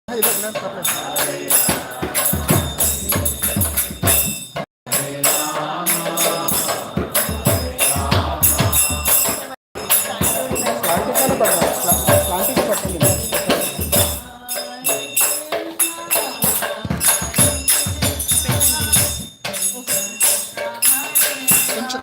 Look, no problem. స్లాంటింగ్గానే పడతాను slanting పట్టండి కొంచెం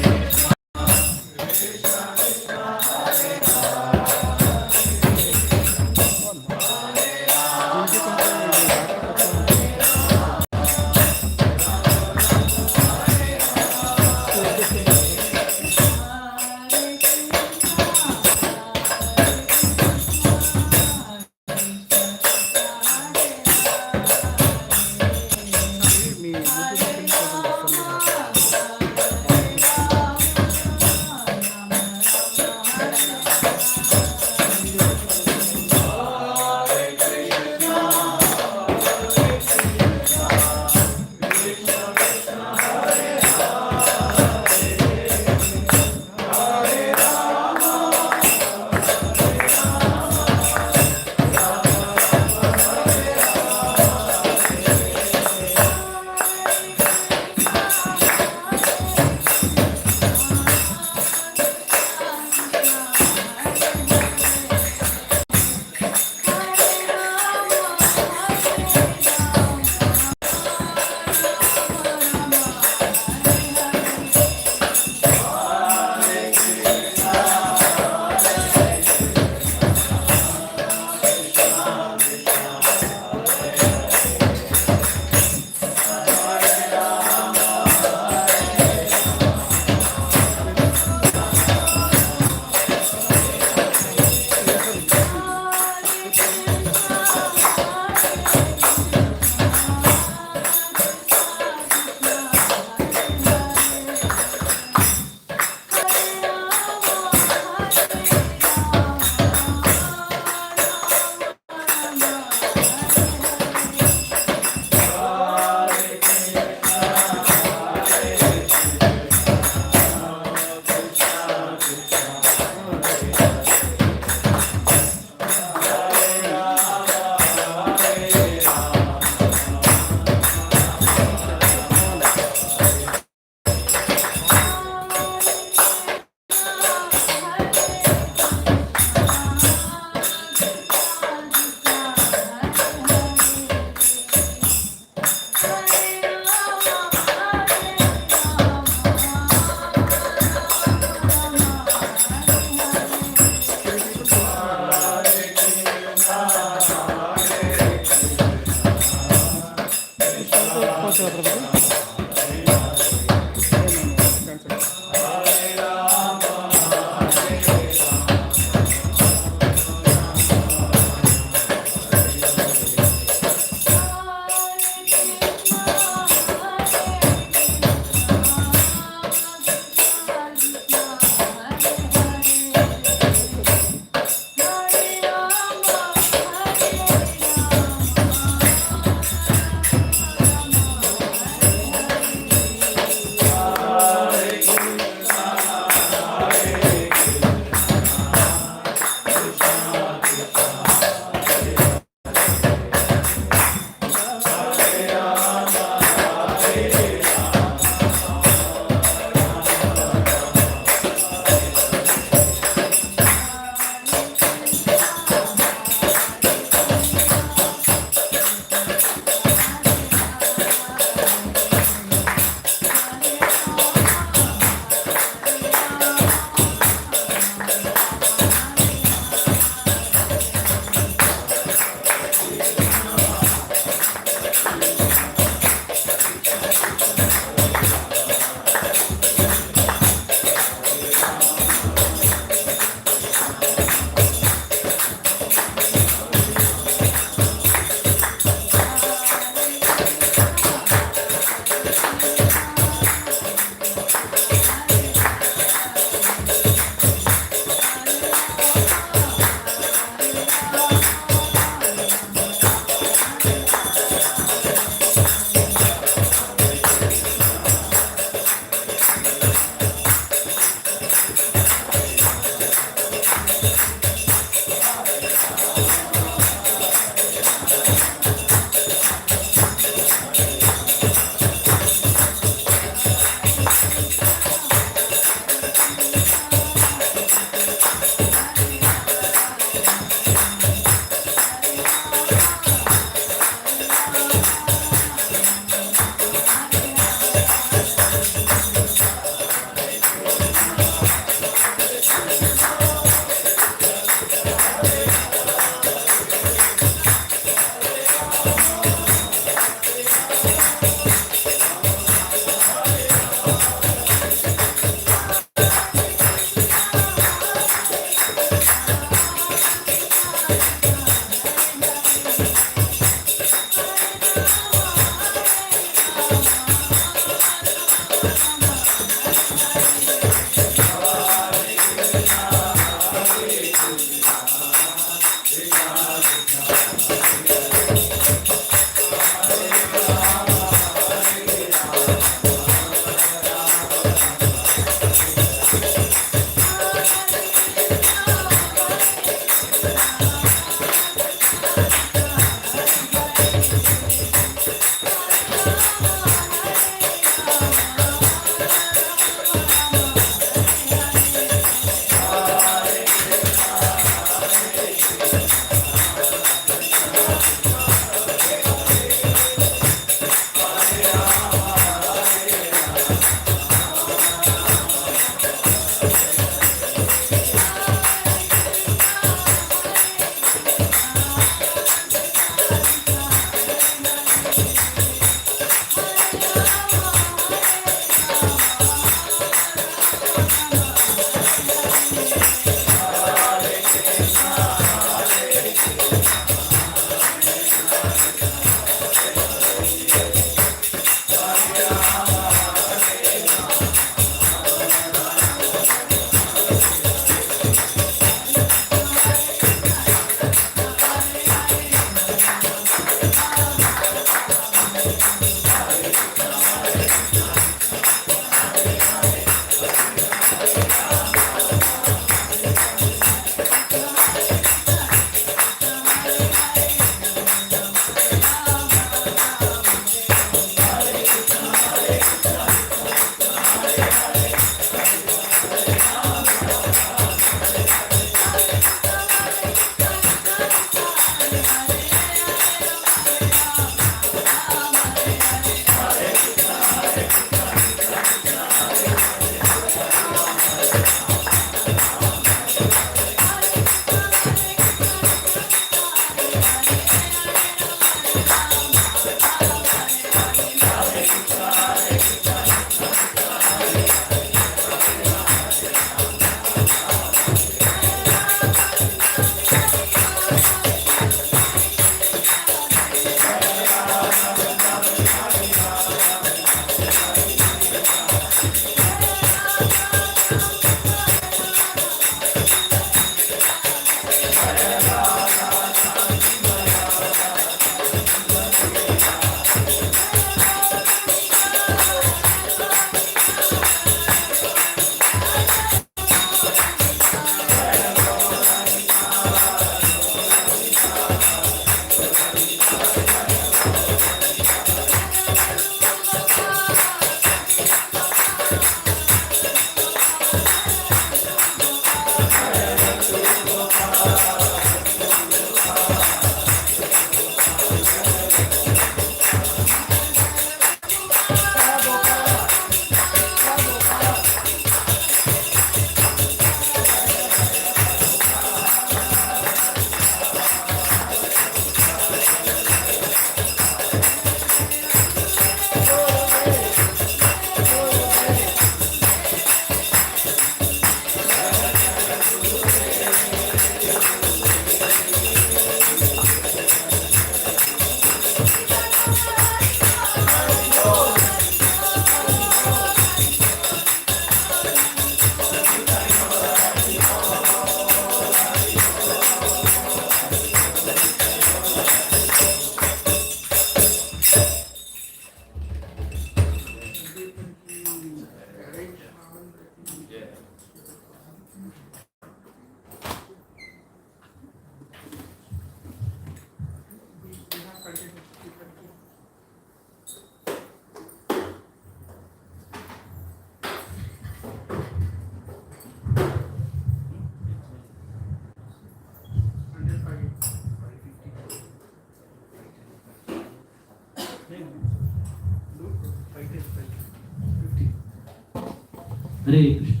हरे कृष्ण।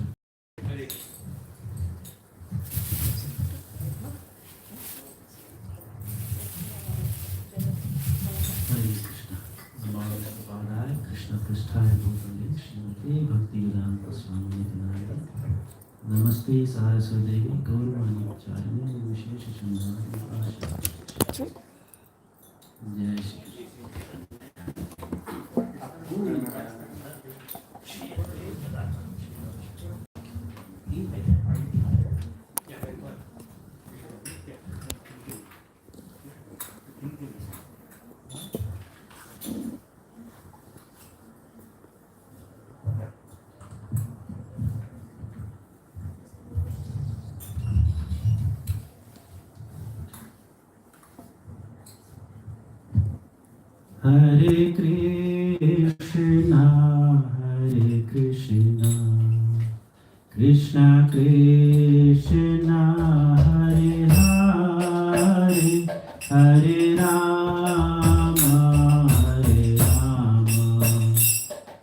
कृष्ण पृष्ठाय भूतले श्रीमते भक्ति वेदांत स्वामी नारायण नमस्ते सारस्वती गौरवाणी चारिणे विशेष जय Shri Hare Krishna, Krishna Krishna, Hare Hare, Hare Rama,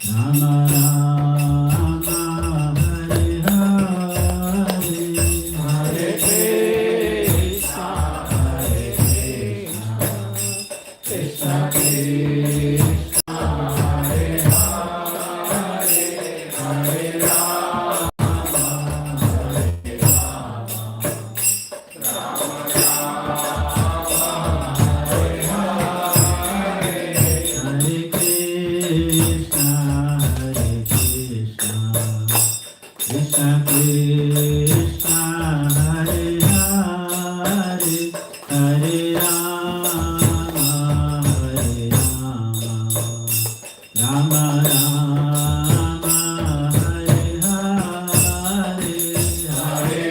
Rama Rama, Hare Hare, Hare Krishna, Krishna Krishna, Hare Hare, Hare Rama, Krishna Krishna, Hare Hare, Hare Rama, Rama Rama, Hare Hare, Hare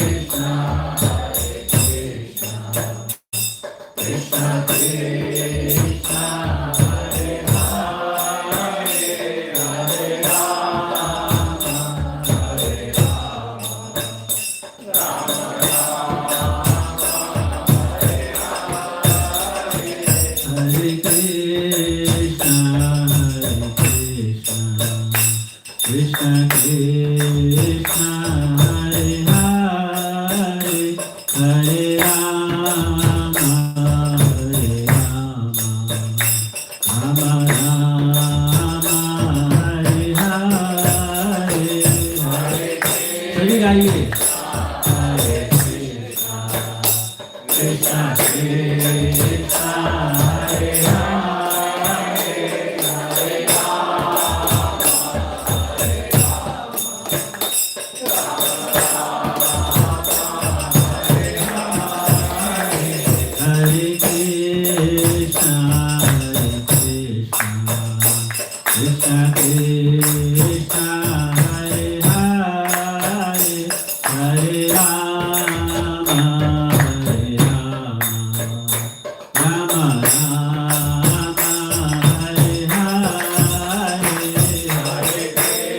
Krishna, Krishna Krishna, Hare Hare, Hare Rama, Hare Krishna, Krishna Krishna, Hare Hare, Hare Rama, Rama Rama, Hare Hare, Hare सभी गाइए Hare Krishna, Krishna Krishna, Hare Hare, Hare Hare Krishna, Krishna Krishna, Hare Hare, Hare Rama, Rama Rama, Hare Hare,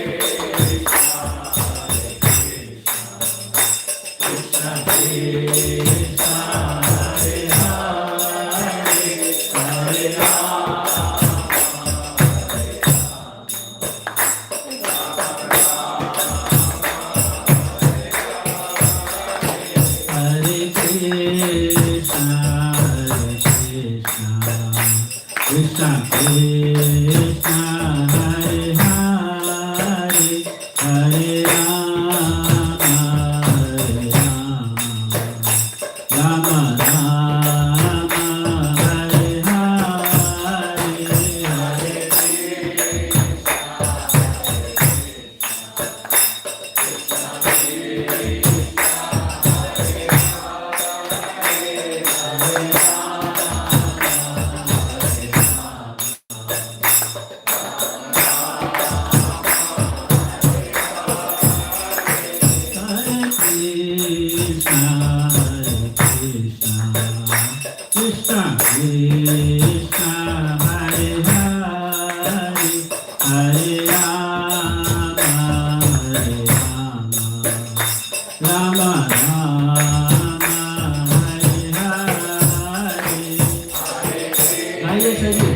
Hare Krishna, Krishna, Hare Hare, Hare Hare Krishna, Krishna Krishna, Hare Hare, Hare Rama, Rama Rama, Hare Hare, Hare Krishna Krishna, Hare Hare, Hare Rama, Rama Rama, Hare Hare, गाइए सभी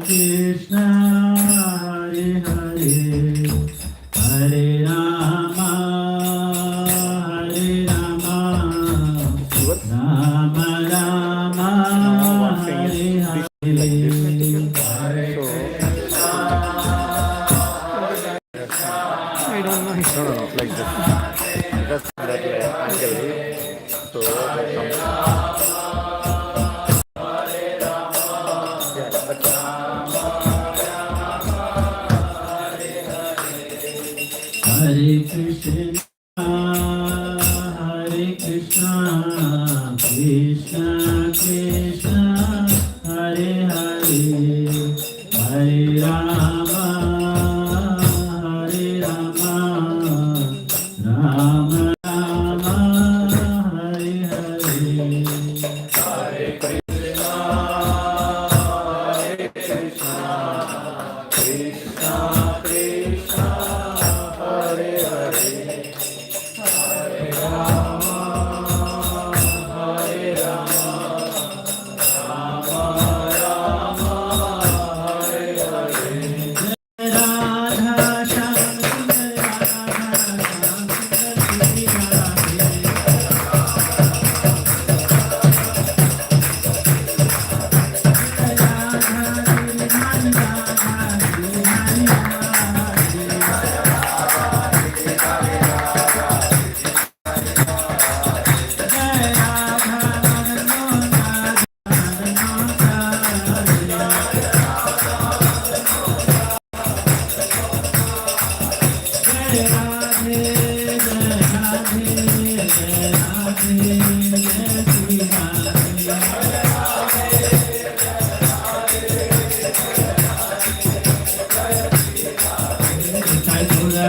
Krishna, Hare Hare, Hare Rama, Hare Rama, Yours? Rama Rama, One thing Hare is Hare. so I don't know. No, no, no, like this. Just that angle. So that comes. Yeah, that's Hare Krishna, Hare Krishna, Krishna Krishna, Hare Hare, Hare Rama, Hare Rama, Rama Rama, Hare Hare. Radha Shyam Sundar Radha Shyam Sundar Shri Radhe.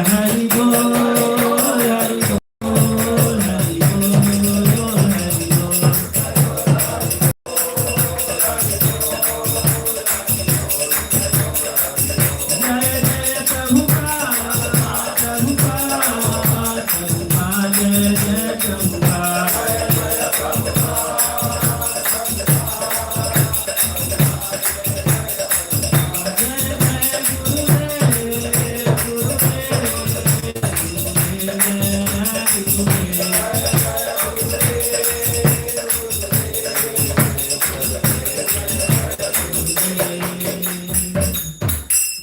Hari Bol, Hari Bol, Hari Bol, Hari Bol. Jai Jai Prabhupada, Prabhupada, Prabhupada, Jai Jai Prabhupada.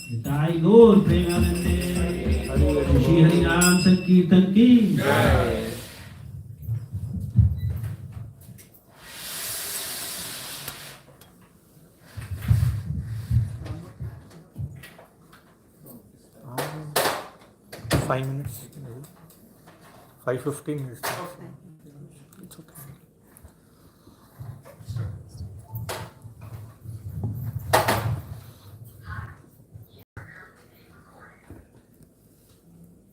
Nitai Gaur Premanande, Shri Hari Ram Sankirtan ki. Ah, 5 minutes. 5:15 minutes. It's okay.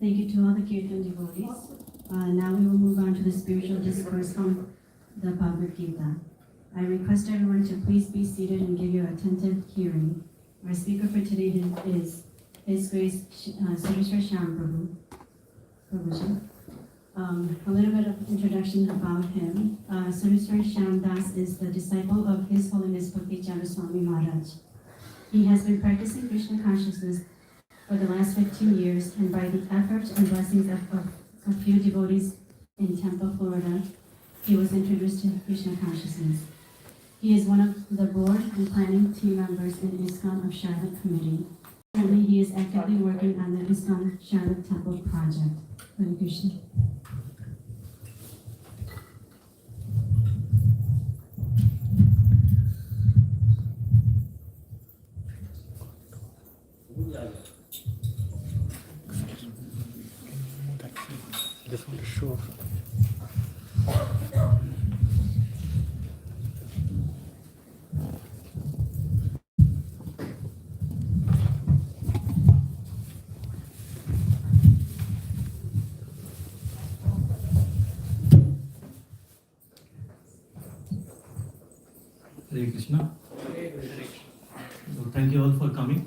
Thank you to all the Kirtan devotees. Now we will move on to the spiritual discourse from the Bhagavad Gita. I request everyone to please be seated and give your attentive hearing. Our speaker for today is His Grace Sridhar Shyam Prabhuji. A little bit of introduction about him. Sridhar Shyam Das is the disciple of His Holiness Bhakti Chandra Swami Maharaj. He has been practicing Krishna consciousness for the last 15 years, and by the efforts and blessings of a few devotees in Tampa, Florida, he was introduced to Krishna consciousness. He is one of the board and planning team members in ISKCON of Charlotte Committee. Currently, he is actively working on the ISKCON Charlotte Temple project. Hare Krishna. Just want to show. Hare Krishna. So thank you all for coming,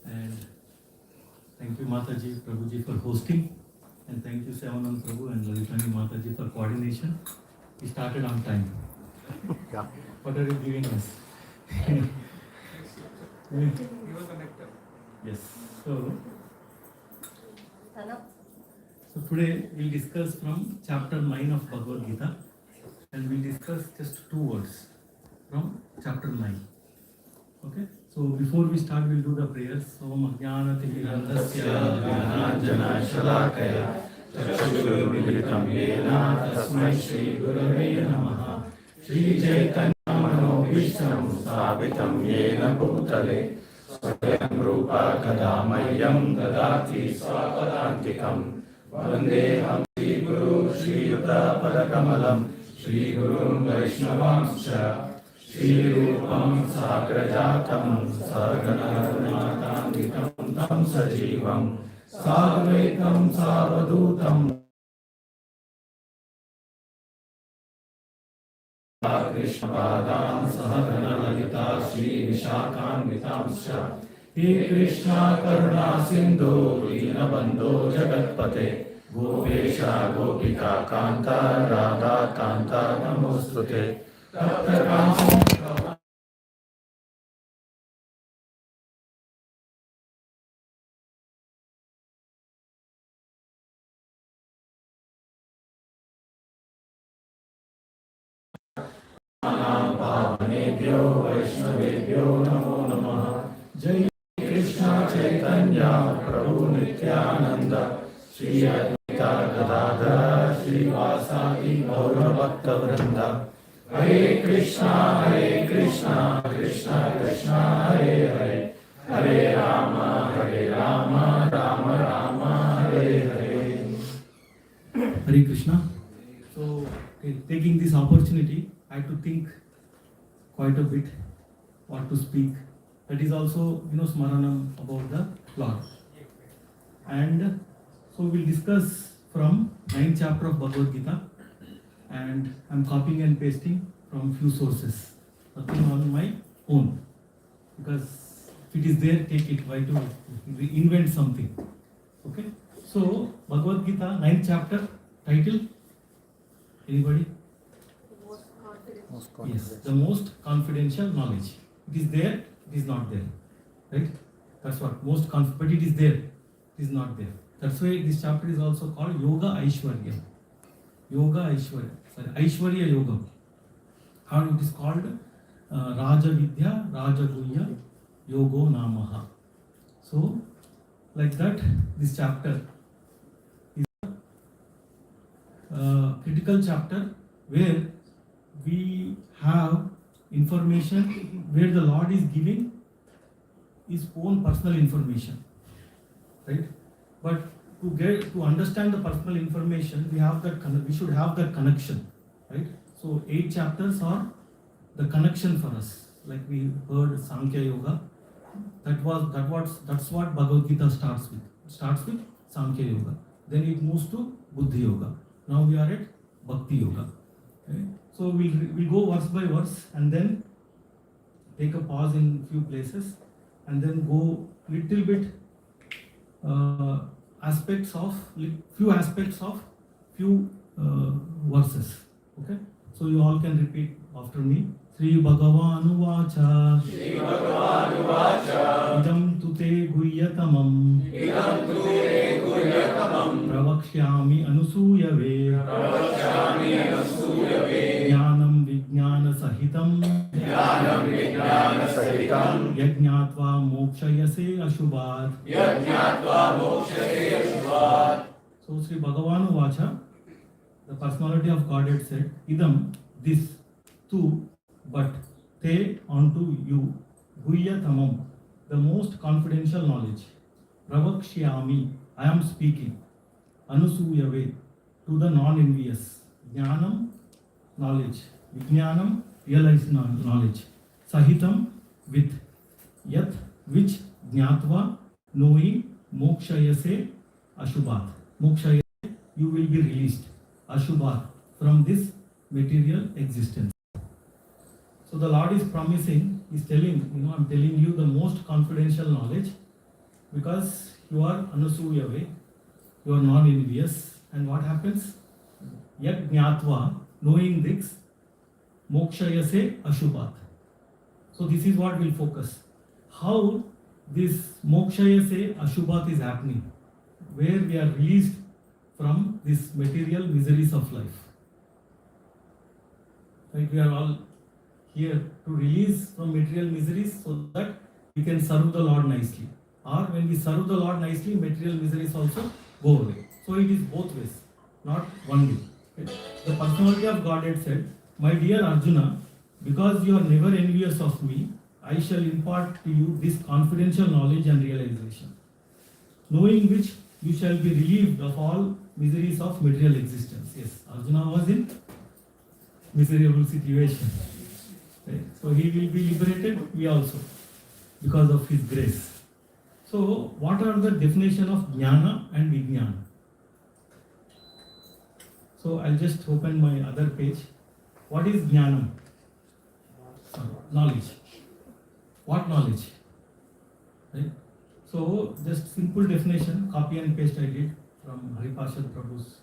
and thank you Mataji, Prabhuji for hosting, and thank you Sevanand Prabhu and Lalitani Mataji for coordination. We started on time. Yeah. What are you giving us? Yes. So today we'll discuss from chapter 9 of Bhagavad Gita, and we'll discuss just 2 words from chapter 9. Okay? So before we start, we'll do the prayers. Om Ajnanatimirandasya Jnananjana Shalakaya Chakshurumilitam Yena Tasmai Shri Gurave Namaha Shri Chaitanya Manobhishtam Sthapitam Yena Bhutale Swayam Rupa Kadamayyam Dadati Swapadantikam Vandeham Shri Guru Shri Yuta Padakamalam Shri Gurum Vaishnavamscha Shri Rupam Sagrajatam Sarganaranatanitam Tam Sajivam Sadvaitam Savadutam Krishna Padam Sahagana Lalita Shri Vishakhanvitamscha He Krishna Karuna Sindhu Dinabandho Jagatpate Gopesha Gopika Kanta Radha Kanta Namostute Tapta Kanta Pavanebhyo Vaishnavebhyo Namo Namaha Jai Krishna Chaitanya Prabhu Nityananda Shri Advaita Gadadhara Shri Vasadi Gaura Bhakta Vrinda Hare Krishna Krishna Krishna Hare Hare Hare Rama Rama Rama Hare Hare. Hare Krishna. So taking this opportunity, I had to think quite a bit what to speak. That is also, smaranam about the Lord. And so we'll discuss from 9th chapter of Bhagavad Gita, and I'm copying and pasting from few sources, nothing on my own, because if it is there, take it. Why to invent something? Okay. So Bhagavad Gita 9th chapter, title, anybody? Yes, the most confidential knowledge. It is there, it is not there. Right? That's what but it is there, it is not there. That's why this chapter is also called Yoga Aishwarya. Yoga Aishwarya. Sorry, Aishwarya Yoga. How it is called? Raja Vidya, Raja Guhya, Yogo Namaha. So, like that, this chapter is a critical chapter where we have information, where the Lord is giving his own personal information, right? But to understand the personal information, we should have that connection, right? So 8 chapters are the connection for us. Like we heard Sankhya Yoga, that's what Bhagavad Gita starts with. It starts with Sankhya Yoga, then it moves to Buddhi Yoga. Now we are at Bhakti Yoga. Okay? So we'll go verse by verse and then take a pause in few places and then go little bit aspects of few verses. Okay, so you all can repeat after me. Sri Bhagavanu Vacha Idam Tute Guryatamam Pravakshyami Anusuyave Jnanam Vijnana Sahitam Yajñātvā Mokshayase Ashubhat. So Sri Bhagavanu Vacha, the personality of Godhead said, Idam, this, tu, but, te, onto you, Guhyatamam, the most confidential knowledge, Pravakshyami, I am speaking, Anusuyave, to the non-envious, Jnanam, knowledge, Vijnanam, realized knowledge, Sahitam, with, Yat, which, Jnatva, knowing, Mokshayase, Ashubhat. Mokshayase, you will be released, Ashubhat, from this material existence. So the Lord is promising, is telling, I'm telling you the most confidential knowledge, because you are Anusuyave, you are non-envious, and what happens? Yat Jnatva, knowing this, Mokshayase Ashubhat. So this is what we'll focus. how this mokshaya se ashubhat is happening, where we are released from this material miseries of life. Right? We are all here to release from material miseries so that we can serve the Lord nicely. Or when we serve the Lord nicely, material miseries also go away. So it is both ways, not one way. Okay? The personality of Godhead said, "My dear Arjuna, because you are never envious of me, I shall impart to you this confidential knowledge and realization, knowing which you shall be relieved of all miseries of material existence." Yes, Arjuna was in miserable situation. Right? So he will be liberated, we also, because of his grace. So, what are the definition of jnana and vijnana? So, I'll just open my other page. What is jnana? Knowledge. What knowledge? Right? So, just simple definition, copy and paste I did from Haripashad Prabhu's.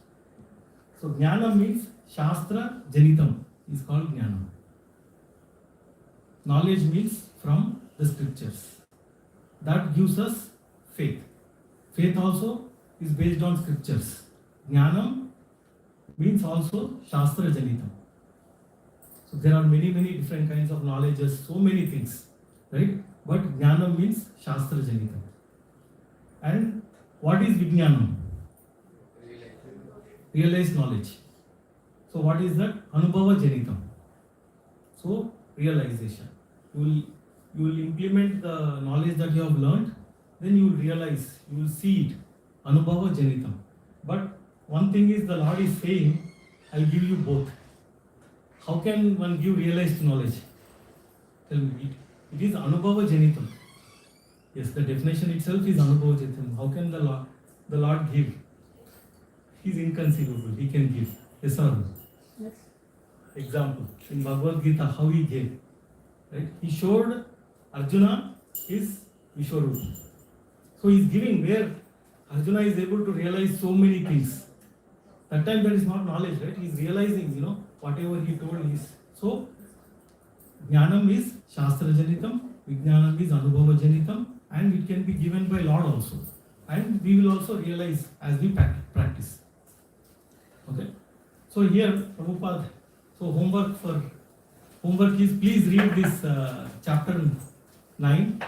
So, jnana means shastra janitam is called jnana. Knowledge means from the scriptures. That gives us faith. Faith also is based on scriptures. Jnanam means also Shastra Janitam. So there are many different kinds of knowledges, so many things, right? But Jnanam means Shastra Janitam. And what is Vijnanam? Realized knowledge. So what is that? Anubhava Janitam. So realization. You will implement the knowledge that you have learned, then you will realize, you will see it. Anubhava Janitam. But one thing is the Lord is saying, I will give you both. How can one give realized knowledge? Tell me, it is Anubhava Janitam. Yes, the definition itself is Anubhava Janitam. How can the Lord give? He is inconceivable, he can give. Yes or no? Yes. Example, in Bhagavad Gita, how he gave. Right? He showed Arjuna his Vishwarupa. So he is giving where Arjuna is able to realize so many things. That time that is not knowledge, right? He is realizing, whatever he told is. So, Jnanam is Shastra Janitam, Vijnanam is Anubhava Janitam, and it can be given by Lord also. And we will also realize as we practice. Okay? So here, Prabhupada, so homework is please read this chapter 9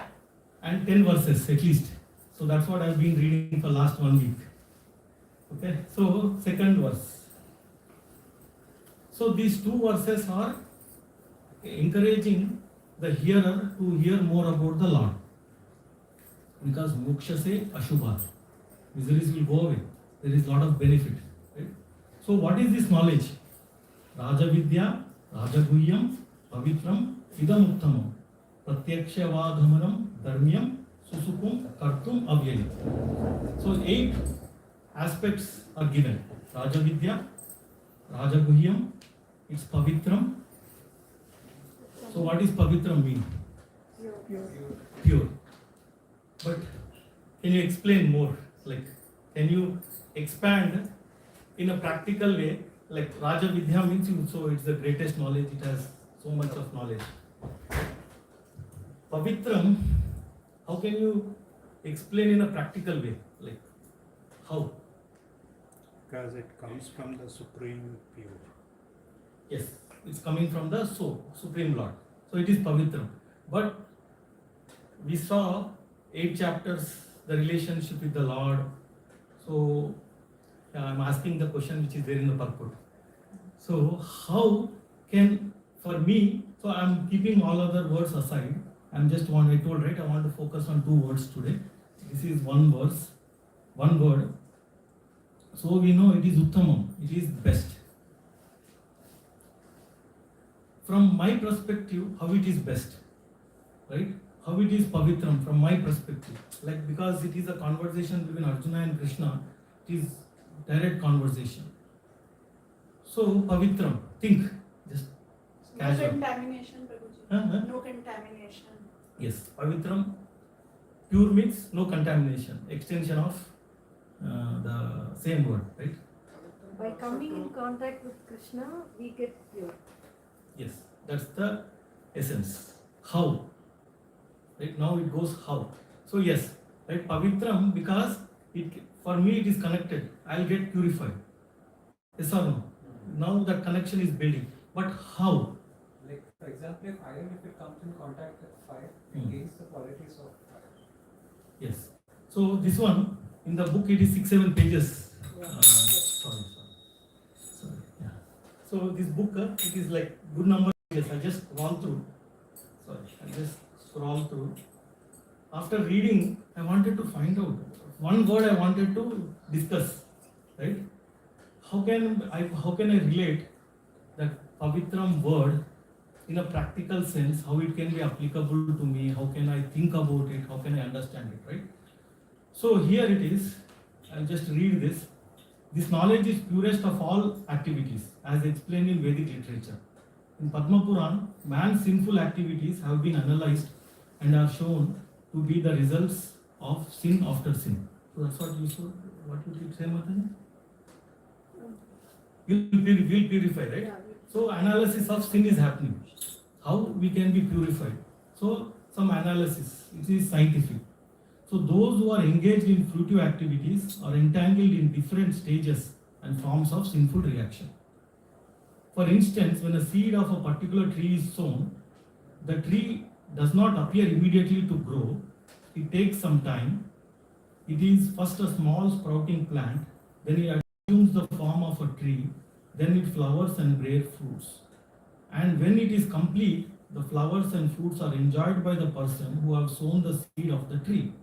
and 10 verses at least. So that's what I've been reading for last 1 week. Okay, so second verse. So these two verses are encouraging the hearer to hear more about the Lord. Because moksha se ashubha, miseries will go away. There is a lot of benefit. Right? So what is this knowledge? Raja Vidya, Raja Guhyam, Pavitram, Idam Uttamam, Pratyakshavaagamanam, Dharmyam, Susukum, Kartum, Avyayam. So 8 aspects are given. Raja Vidya, Raja Guhyam, it's Pavitram. So what is Pavitram mean? Pure. But can you explain more? Like, can you expand in a practical way? Like Raja Vidya means so it's the greatest knowledge, it has so much of knowledge. Pavitram, how can you explain in a practical way? Like, how? Because it comes from the Supreme Pure. Yes, it's coming from the Supreme Lord. So it is Pavitram. But we saw 8 chapters, the relationship with the Lord. So I'm asking the question which is there in the purport. So how can, for me, so I'm keeping all other words aside. I want to focus on 2 words today. This is one verse, one word. So we know it is Uttamam, it is best. From my perspective, how it is best, right? How it is Pavitram from my perspective. Like, because it is a conversation between Arjuna and Krishna, it is direct conversation. So Pavitram, think, just casual. No contamination, Prabhuji. No contamination. Yes, Pavitram, pure means no contamination, extension of the same word, right? By coming in contact with Krishna, we get pure. Yes, that's the essence. How? Right now it goes how. So yes, right, pavitram, because it for me it is connected. I'll get purified. Yes or no? Now that connection is building. But how? Like for example, if iron, if it comes in contact with fire, it Hmm. gains the qualities of fire. Yes. So this one in the book it is 6-7 pages. Sorry. Yeah. So this book it is like good number of pages. I just scroll through. I just scroll through. After reading, I wanted to find out one word I wanted to discuss. Right? How can I relate that pavitram word in a practical sense? How it can be applicable to me? How can I think about it? How can I understand it? Right? So here it is. I'll just read this. This knowledge is purest of all activities, as explained in Vedic literature. In Padma Puran, man's sinful activities have been analyzed and are shown to be the results of sin after sin. So that's what you said. What you did say, Mataji? Will purify, right? Yeah. So analysis of sin is happening. How we can be purified? So some analysis. It is scientific. So those who are engaged in fruitive activities are entangled in different stages and forms of sinful reaction. For instance, when a seed of a particular tree is sown, the tree does not appear immediately to grow. It takes some time. It is first a small sprouting plant, then it assumes the form of a tree, then it flowers and bears fruits. And when it is complete, the flowers and fruits are enjoyed by the person who has sown the seed of the tree.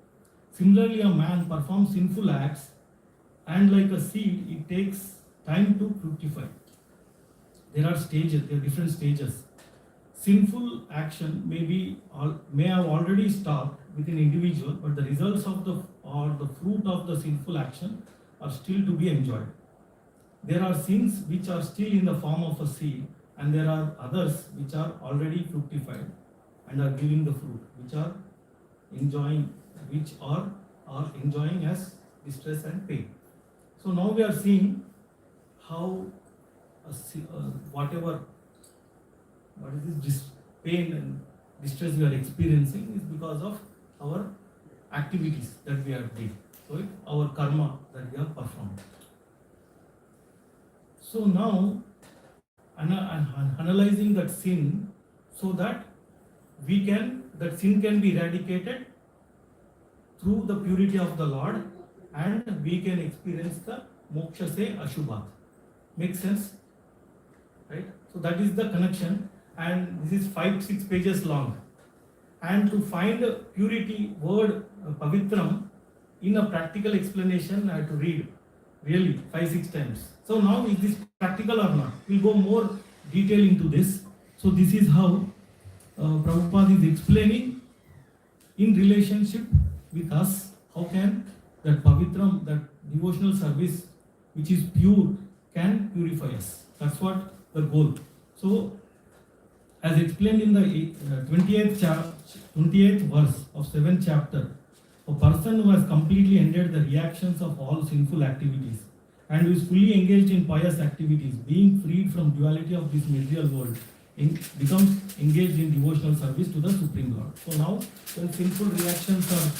Similarly, a man performs sinful acts, and like a seed, it takes time to fructify. There are different stages. Sinful action may have already stopped with an individual, but the results of the fruit of the sinful action are still to be enjoyed. There are sins which are still in the form of a seed, and there are others which are already fructified and are giving the fruit, which are enjoying as distress and pain. So now we are seeing how what is this pain and distress we are experiencing is because of our activities that we have done. So our karma that we have performed. So now analyzing that sin so that that sin can be eradicated through the purity of the Lord, and we can experience the moksha se ashubhat. Makes sense? Right? So that is the connection, and this is 5-6 pages long. And to find purity word pavitram in a practical explanation, I have to read really 5-6 times. So now is this practical or not? We'll go more detail into this. So this is how Prabhupada is explaining in relationship with us, how can that pavitram, that devotional service which is pure, can purify us. That's what the goal. So as explained in the 28th verse of 7th chapter, a person who has completely ended the reactions of all sinful activities and who is fully engaged in pious activities, being freed from duality of this material world, becomes engaged in devotional service to the Supreme Lord. So now, when sinful reactions are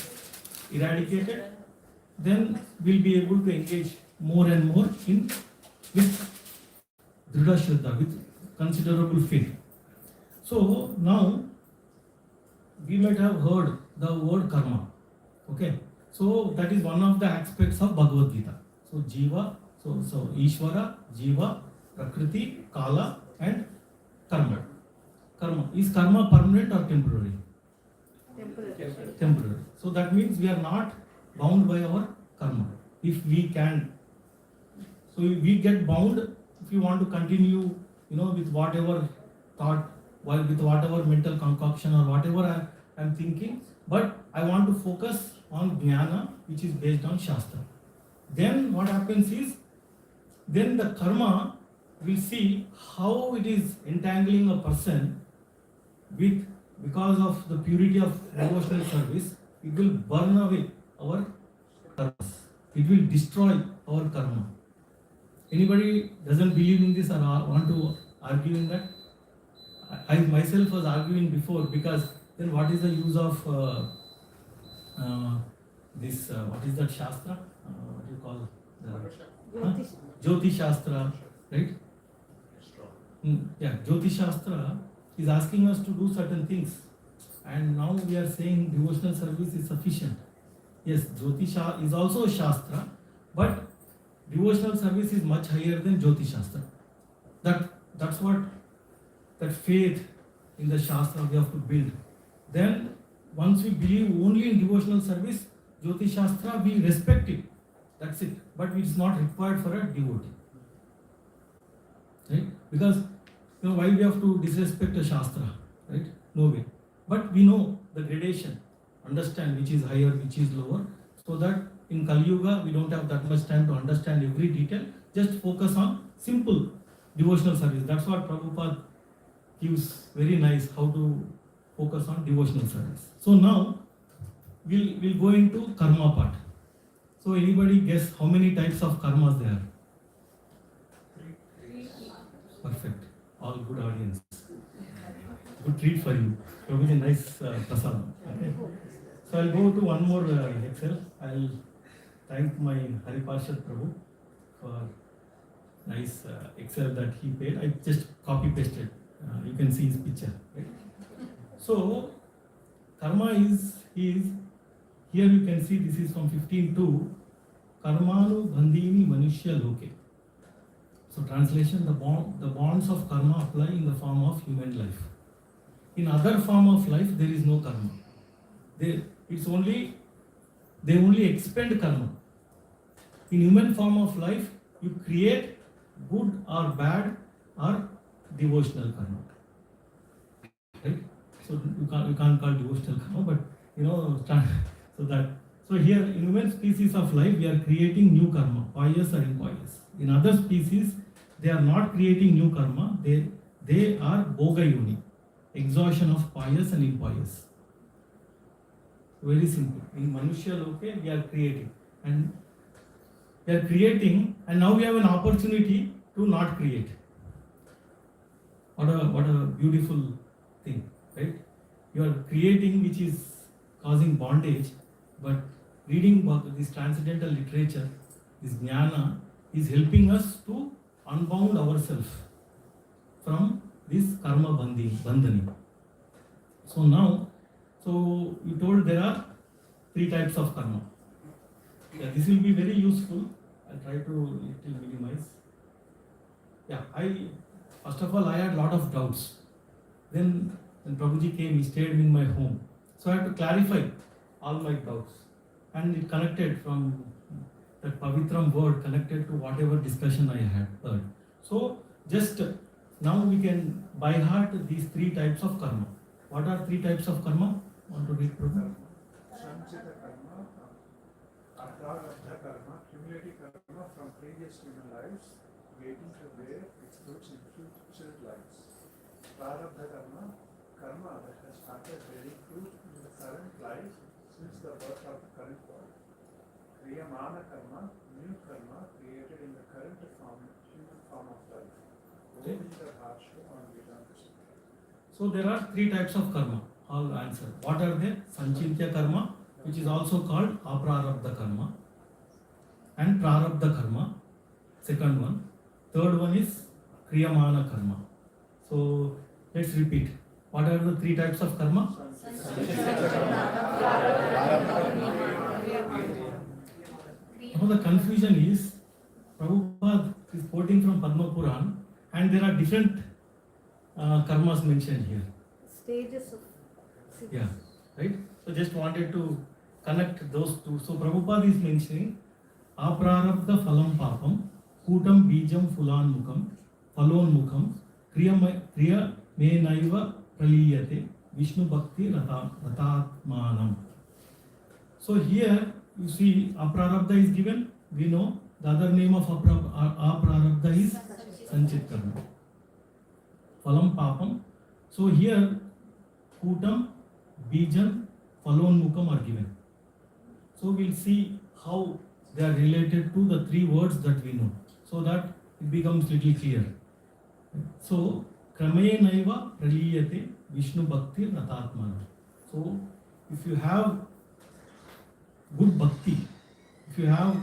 eradicated, then we'll be able to engage more and more with Dhrida Shraddha, with considerable faith. So now, we might have heard the word karma. Okay, so that is one of the aspects of Bhagavad Gita. So Jiva, so Ishvara, Jiva, Prakriti, Kala, and Karma. Karma. Is karma permanent or temporary? Temporary. So that means we are not bound by our karma. If we can. So we get bound if you want to continue, with whatever thought, with whatever mental concoction or whatever I am thinking, but I want to focus on jnana, which is based on Shastra. Then what happens is, then the karma will see how it is entangling a person because of the purity of devotional service. It will burn away our karmas. It will destroy our karma. Anybody doesn't believe in this or want to argue in that? I myself was arguing before, because then what is the use of this? What is that Shastra? What do you call the Jyotish. Jyoti Shastra, right? Yeah, Jyoti Shastra is asking us to do certain things, and now we are saying devotional service is sufficient. Yes, Jyotisha is also a Shastra, but devotional service is much higher than Jyoti Shastra. That's what that faith in the Shastra we have to build. Then once we believe only in devotional service, Jyoti Shastra, we respect it. That's it. But it is not required for a devotee. Right? Because why we have to disrespect a Shastra? Right? No way. But we know the gradation, understand which is higher, which is lower, so that in Kali Yuga we don't have that much time to understand every detail. Just focus on simple devotional service. That's what Prabhupada gives very nice how to focus on devotional service. So now we'll go into karma part. So anybody guess how many types of karmas there are? Perfect. All good audience. Good treat for you. Prabhuji, nice prasad. Okay. So I'll go to one more Excel. I'll thank my Hari Parshad Prabhu for nice Excel that he paid. I just copy pasted. You can see his picture. Right? So karma is here you can see this is from 15:2. Karmanu bandhini manushya loke. So translation, the bonds of karma apply in the form of human life. In other form of life there is no karma. They only expend karma. In human form of life you create good or bad or devotional karma. Right? So you can't call devotional karma, but so here in human species of life we are creating new karma, pious or impious. In other species they are not creating new karma, they are bhoga yoni, exhaustion of pious and impious. Very simple. In Manushya Loke we are creating and now we have an opportunity to not create. What a beautiful thing, right? You are creating which is causing bondage, but reading about this transcendental literature, this jnana, is helping us to unbound ourselves from this karma bandhani. So now, you told there are 3 types of karma. Yeah, this will be very useful. I'll try to little minimize. Yeah, first of all I had a lot of doubts. Then when Prabhuji came, he stayed in my home. So I had to clarify all my doubts. And it connected from that Pavitram word, connected to whatever discussion I had heard. So just now we can by heart these 3 types of karma. What are 3 types of karma? Want to read, Prabhu? Sanchita karma, aprarabdha karma, cumulative karma from previous human lives, waiting to bear its fruits in future lives. Prarabdha karma that has started bearing fruit in the current life since the birth of the current world. Kriyamana karma, new karma created in the current human form of life. So there are 3 types of karma. I'll answer. What are they? Sanchitya karma, which is also called aprarabdha karma, and prarabdha karma, second one. Third one is kriyamana karma. So let's repeat. What are the 3 types of karma? Now the confusion is, Prabhupada is quoting from Padma Puran, and there are different karmas mentioned here. Stages of 6. Yeah, right? So just wanted to connect those 2. So Prabhupada is mentioning aprarabdha phalam papam, kutam bijam fulan mukam, falon mukam, kriya menaiva praliyate, Vishnu bhakti ratatmanam. So here you see aprarabdha is given. We know the other name of aprarabdha is sanchit karma. Phalam papam. So here kutam, bijam, falon mukam are given. So we'll see how they are related to the 3 words that we know, so that it becomes little clear. So kramenaiva praliyate Vishnu bhakti ratatmana. So if you have good bhakti, if you have,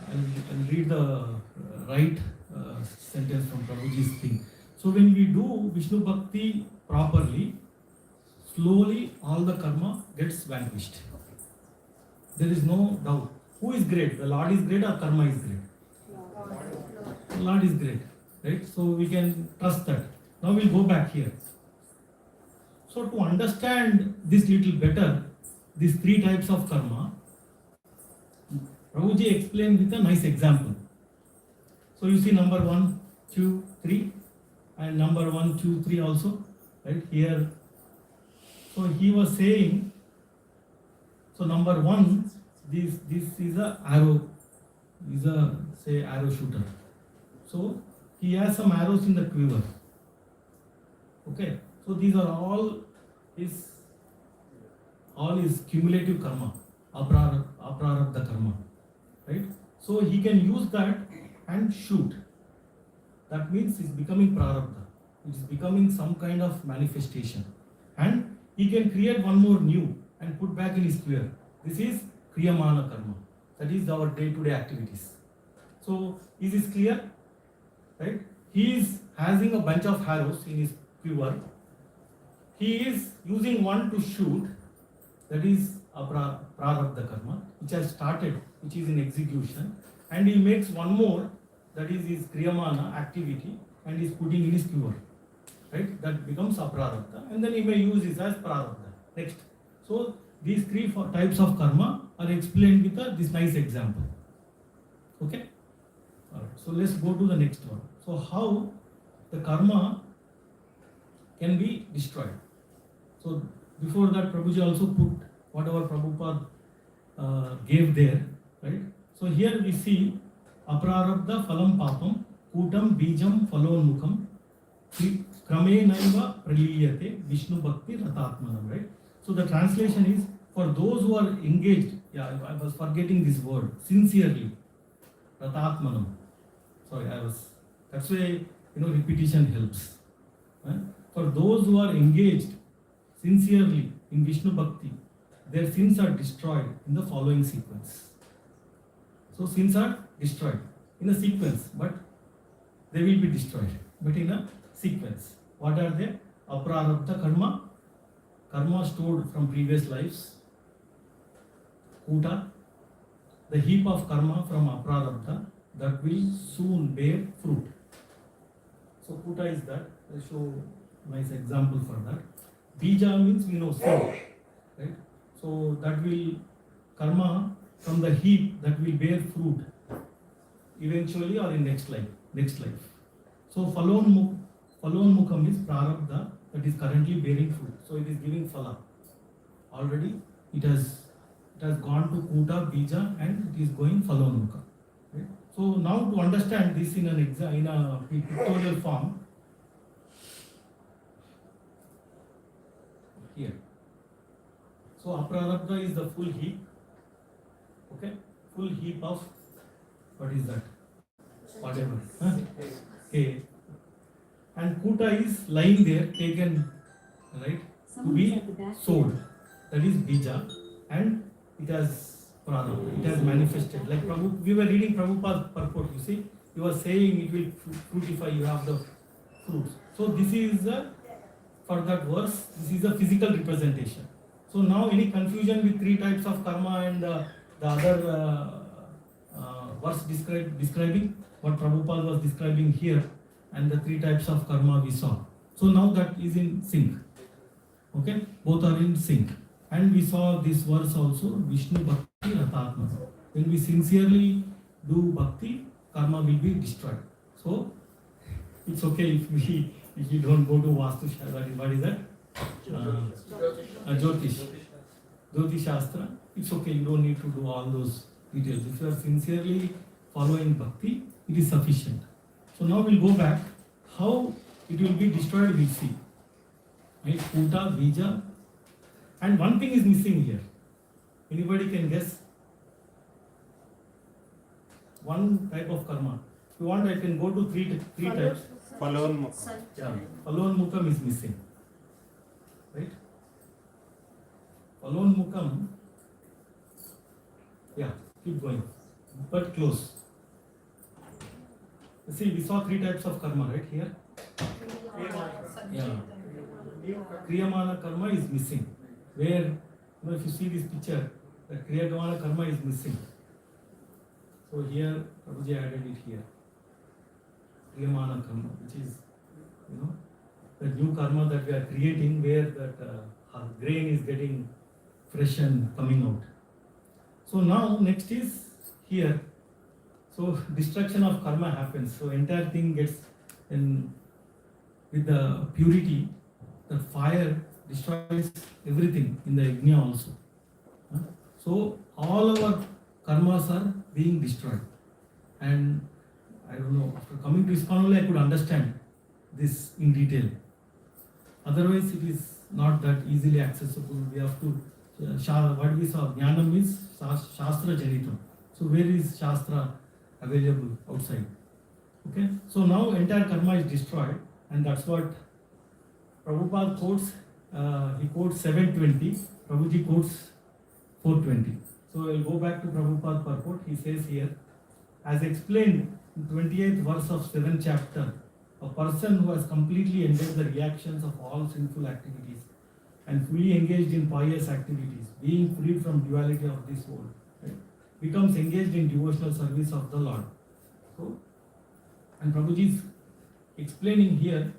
I'll read the right sentence from Prabhuji's thing. So when we do Vishnu Bhakti properly, slowly all the karma gets vanquished. There is no doubt. Who is great? The Lord is great or karma is great? The Lord is great, right? So we can trust that. Now we'll go back here. So to understand this little better, these three types of karma, Prabhuji explained with a nice example. So you see number 1, 2, 3 and number 1, 2, 3 also, right here. So he was saying, so number 1, this is a arrow, is a say arrow shooter. So he has some arrows in the quiver. Okay, so these are all his cumulative karma, aprarabdha karma, right? So he can use that and shoot. That means it's becoming prarabdha. It's becoming some kind of manifestation. And he can create one more new and put back in his quiver. This is kriyamana karma. That is our day-to-day activities. So is this clear? Right? He is having a bunch of arrows in his quiver. He is using one to shoot. That is a prarabdha karma, which has started, which is in execution. And he makes one more, that is his kriyamana activity, and is putting in his quiver. Right? That becomes aprarabdha, and then he may use this as prarabdha. Next. So these three types of karma are explained with this nice example. Okay? Alright. So let's go to the next one. So how the karma can be destroyed. So before that, Prabhuji also put whatever Prabhupada gave there, right? So here we see aprarabdha phalam papam kutam bijam phalonmukam kramenaiva praliyate Vishnu bhakti ratatmanam, right? So the translation is, for those who are engaged, I was forgetting this word, sincerely, ratatmanam. Sorry, that's why, repetition helps. Right? For those who are engaged sincerely in Vishnu bhakti, their sins are destroyed in the following sequence. So sins are destroyed in a sequence, but they will be destroyed, but in a sequence. What are they? Aprarabdha karma stored from previous lives. Kuta, the heap of karma from aprarabdha that will soon bear fruit. So kuta is that. I'll show nice example for that. Bija means we know seed, right? So that will karma from the heap that will bear fruit eventually or in next life. So phalonmukam is prarabdha that is currently bearing fruit. So it is giving phala. Already it has gone to kuta, bija, and it is going phalonmukha. Right? So now to understand this in a pictorial form, here. So aprarabdha is the full heap. Okay, full heap of what is that? Whatever. Okay. And kuta is lying there, taken, right, to be sold. That is bija, and it has prarabdha. It has manifested. Like we were reading Prabhupada's purport. You see, he was saying it will fruitify. You have the fruits. So this is for that verse. This is a physical representation. So now any confusion with three types of karma and the other verse describing what Prabhupada was describing here, and the three types of karma we saw. So now that is in sync. Okay, both are in sync. And we saw this verse also, Vishnu bhakti ratatma. When we sincerely do bhakti, karma will be destroyed. So it's okay if we don't go to Vastu Shastra. What is that? Jyotish Shastra. It's okay, you don't need to do all those details. If you are sincerely following bhakti, it is sufficient. So now we'll go back. How it will be destroyed, we'll see. Right? Kuta, bija. And one thing is missing here. Anybody can guess? One type of karma. If you want, I can go to three types. Phalonmukha. Yeah. Phalonmukam is missing. Right? Palonmukam. Yeah, keep going. But close. See, we saw 3 types of karma right here. Yeah. Kriyamana karma is missing. Where, if you see this picture, the Kriyamana karma is missing. So here, Prabhuji added it here. Kriyamana karma, which is, the new karma that we are creating, where that our grain is getting fresh and coming out. So now, next is here. So destruction of karma happens. So entire thing gets in with the purity. The fire destroys everything in the yajna also. So all our karmas are being destroyed. And I don't know, after coming to ISKCON only I could understand this in detail. Otherwise it is not that easily accessible. We have to, what we saw, Jnanam is Shastra Janitam. So where is Shastra available outside? Okay, so now entire karma is destroyed, and that's what Prabhupada quotes. He quotes 720, Prabhuji quotes 420. So I'll go back to Prabhupada purport. He says here, as explained in 28th verse of 7th chapter, a person who has completely ended the reactions of all sinful activities and fully engaged in pious activities, being freed from duality of this world, right, becomes engaged in devotional service of the Lord. So, and Prabhuji is explaining here,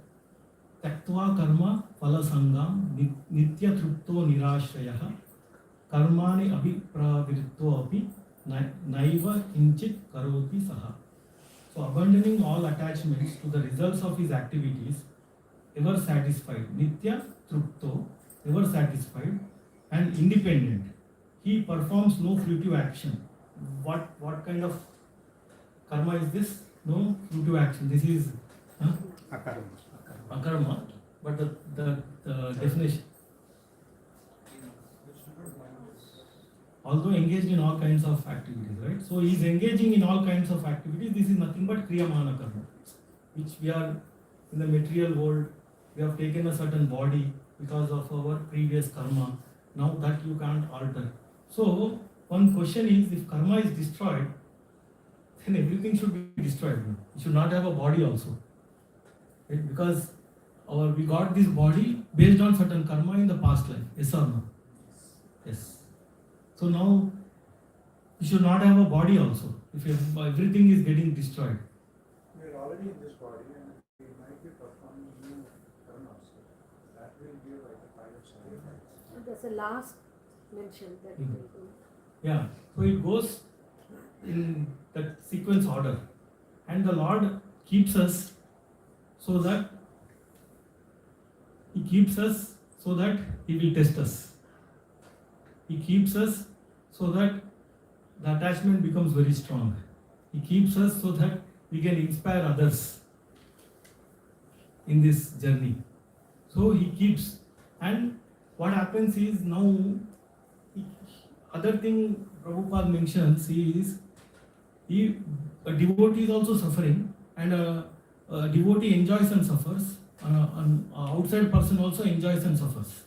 Taktva karma phala sangam nitya trupto nirashrayah karmani abhipravirtvo api naiva kinchit karoti saha. So abandoning all attachments to the results of his activities, ever satisfied, nitya trupto, ever satisfied and independent, he performs no fruitive action. What kind of karma is this? No fruitive action. This is akarma, but the definition. Although engaged in all kinds of activities, right? So he is engaging in all kinds of activities. This is nothing but kriyamana karma, which we are in the material world. We have taken a certain body because of our previous karma. Now that you can't alter. So one question is, if karma is destroyed, then everything should be destroyed. We should not have a body also, right? Because we got this body based on certain karma in the past life. Yes or no? Yes. So now we should not have a body also if everything is getting destroyed. We are already in this body and we might be performing new karmas. That will give like a kind of sacrifice. There's a last mention that it will do. Yeah, so it goes in that sequence order, and the Lord keeps us so that He will test us. He keeps us so that the attachment becomes very strong. He keeps us so that we can inspire others in this journey. So He keeps, and what happens is now, other thing Prabhupada mentions is, a devotee is also suffering, and a devotee enjoys and suffers, an outside person also enjoys and suffers.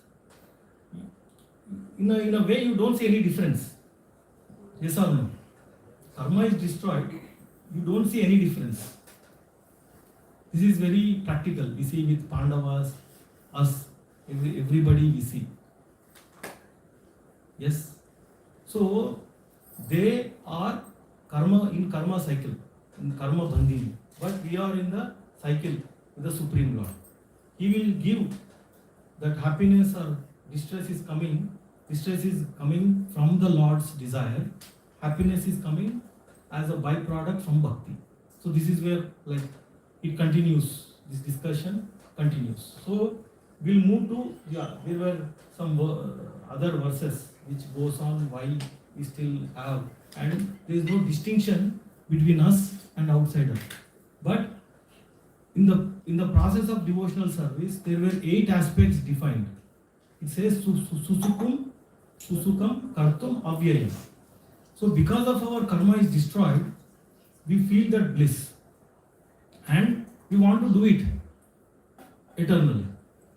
In a way, you don't see any difference. Yes or no? Karma is destroyed, you don't see any difference. This is very practical. We see with Pandavas, us, everybody we see. Yes? So, they are in karma cycle, in karma bandhini. But we are in the cycle with the Supreme Lord. He will give that happiness or distress is coming from the Lord's desire. Happiness is coming as a byproduct from bhakti. So this is where it continues, this discussion continues. So we'll move to, there were some other verses which goes on why we still have, and there is no distinction between us and outsider. But in the process of devotional service, there were 8 aspects defined. It says susukam kartum avyayam. So because of our karma is destroyed, we feel that bliss, and we want to do it eternally.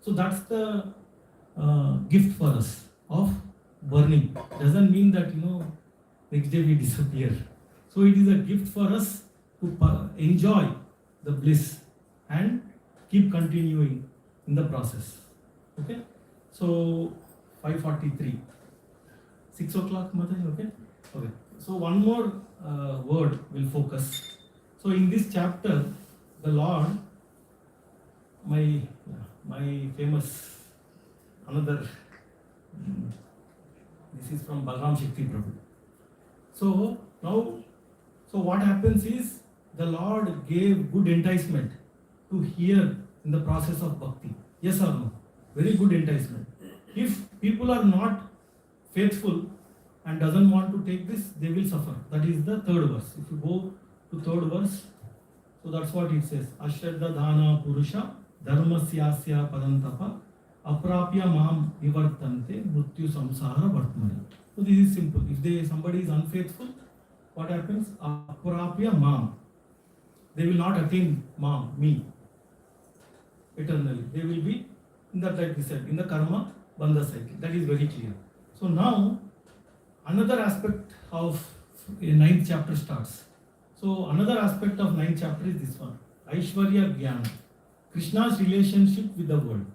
So that's the gift for us of burning. Doesn't mean that next day we disappear. So it is a gift for us to enjoy the bliss and keep continuing in the process. Okay. So 5:43. 6 o'clock, Mataji, okay? Okay. So one more word will focus. So in this chapter, the Lord, my famous another. This is from Balram Shakti Prabhu. So now, so what happens is the Lord gave good enticement to hear in the process of bhakti. Yes or no? Very good enticement. If people are not faithful and doesn't want to take this, they will suffer. That is the third verse. If you go to third verse, so that's what it says. Ashraddha dhana purusha dharmasyasya padantapa aprapya mam nivartante mrityu samsara vartmani. So this is simple. If somebody is unfaithful, what happens? Aprapya mam. They will not attain mam, me, eternally. They will be in that, like we said, in the karma bandha cycle. That is very clear. So now, another aspect of a 9th chapter starts. So another aspect of 9th chapter is this one. Aishwarya Jnana. Krishna's relationship with the world.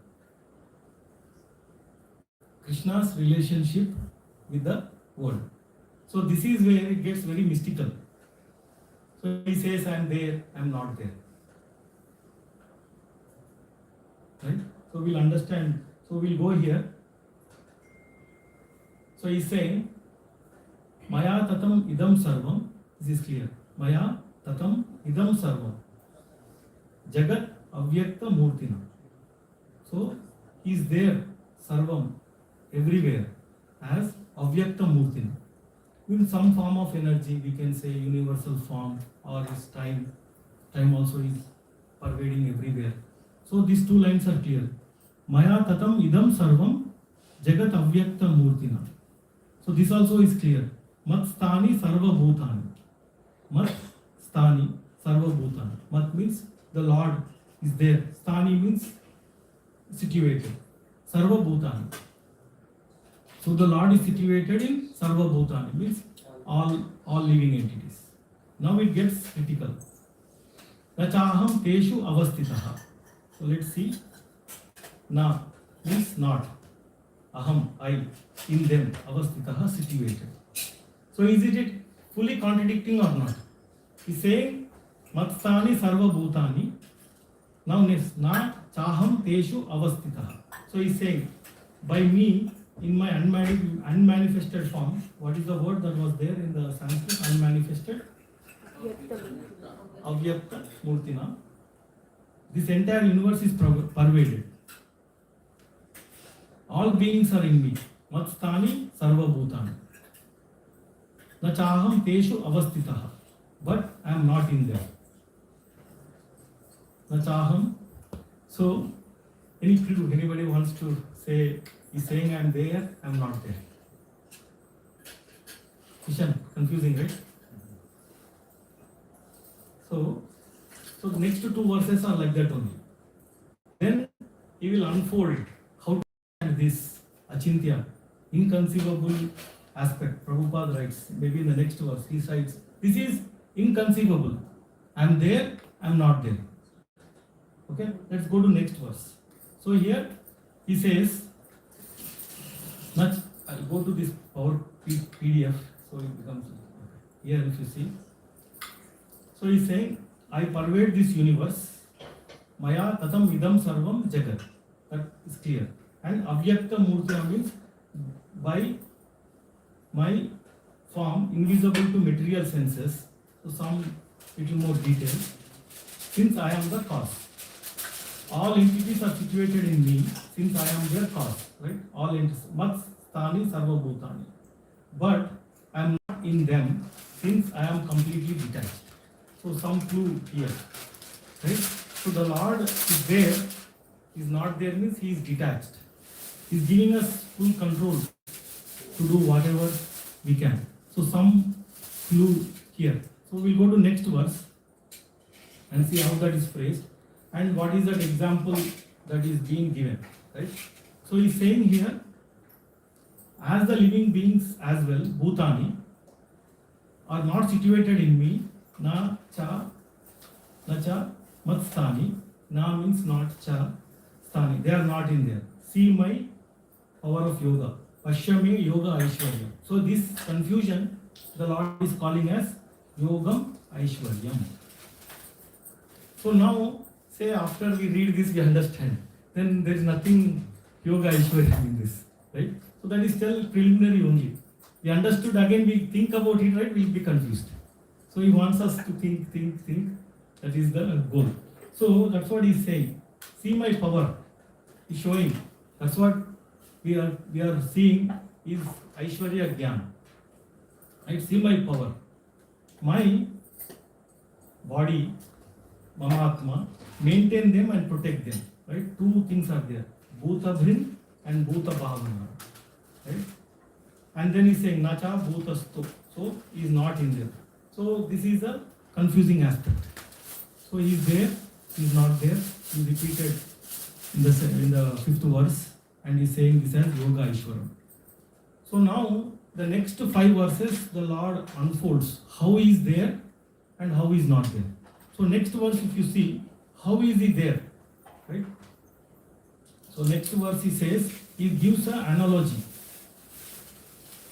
Krishna's relationship with the world. So this is where it gets very mystical. So he says, I am there, I am not there. Right? So we'll understand. So we'll go here. So he's saying, Maya tatam idam sarvam. This is clear. Maya tatam idam sarvam. Jagat avyakta murtina. So he is there, sarvam, everywhere, as avyakta murtina. In some form of energy, we can say universal form, or his time. Time also is pervading everywhere. So these two lines are clear. Maya tatam idam sarvam jagat avyakta murtina. So this also is clear. Mat stani sarva bhutani. Mat stani sarva bhutani. Mat means the Lord is there. Stani means situated. Sarva bhutani. So the Lord is situated in sarva bhutani, means all living entities. Now it gets critical. Nachaham teshu avastitaha. So let's see. Na means not. Aham, I, in them, avastitaha, situated. So is it fully contradicting or not? He's saying, Matstani sarva bhutani. Now next, na chaham teshu avastitaha. So he's saying, by me, in my unmanifested form, what is the word that was there in the Sanskrit? Unmanifested? Avyakta murtina. This entire universe is pervaded. All beings are in me. Matstani sarva bhutani. Na chaham teshu avastitaha. But I am not in there. Na chaham. So, any clue? Anybody wants to say, he's saying I am there, I am not there. Kishan, confusing, right? So the next two verses are like that only. Then he will unfold it. How to understand this achintya, inconceivable aspect. Prabhupada writes, maybe in the next verse, he writes, this is inconceivable. I am there, I am not there. Okay, let's go to next verse. So here he says, I'll go to this Power PDF, so it becomes here if you see. So he's saying, I pervade this universe, Maya tatam idam sarvam jagat. That is clear. And avyakta murti means by my form, invisible to material senses. So some little more detail. Since I am the cause. All entities are situated in me, since I am their cause. Right? All entities. Mat stani sarva bhutani. But I am not in them, since I am completely detached. So some clue here. Right? So the Lord is there, he is not there means he is detached. He is giving us full control to do whatever we can. So some clue here. So we'll go to next verse and see how that is phrased and what is that example that is being given. Right? So he's saying here, as the living beings as well, Bhutani, are not situated in me, na cha mat sthani, na means not cha sthani, they are not in there. See my power of yoga, Pashyame yoga aishwarya. So this confusion the Lord is calling as yogam aishwaryam. So now, say after we read this we understand, then there is nothing yoga aishwaryam in this, right? So that is still preliminary only. We understood, again we think about it, right, we will be confused. So he wants us to think, that is the goal. So that's what he is saying. See my power, he is showing. That's what we are seeing is Aishwarya Gyan. Right? See my power. My body, Mamatma, maintain them and protect them. Right? Two things are there. Bhuta Bhin and Bhuta Bhavana. Right? And then he's saying Nacha Bhutastu. So he is not in there. So this is a confusing aspect. So he is there, he is not there. He repeated in the fifth verse, and he is saying this as Yoga Ishwaram. So now the next 5 verses the Lord unfolds how he is there and how he is not there. So next verse, if you see, how is he there? Right? So next verse he says, he gives an analogy.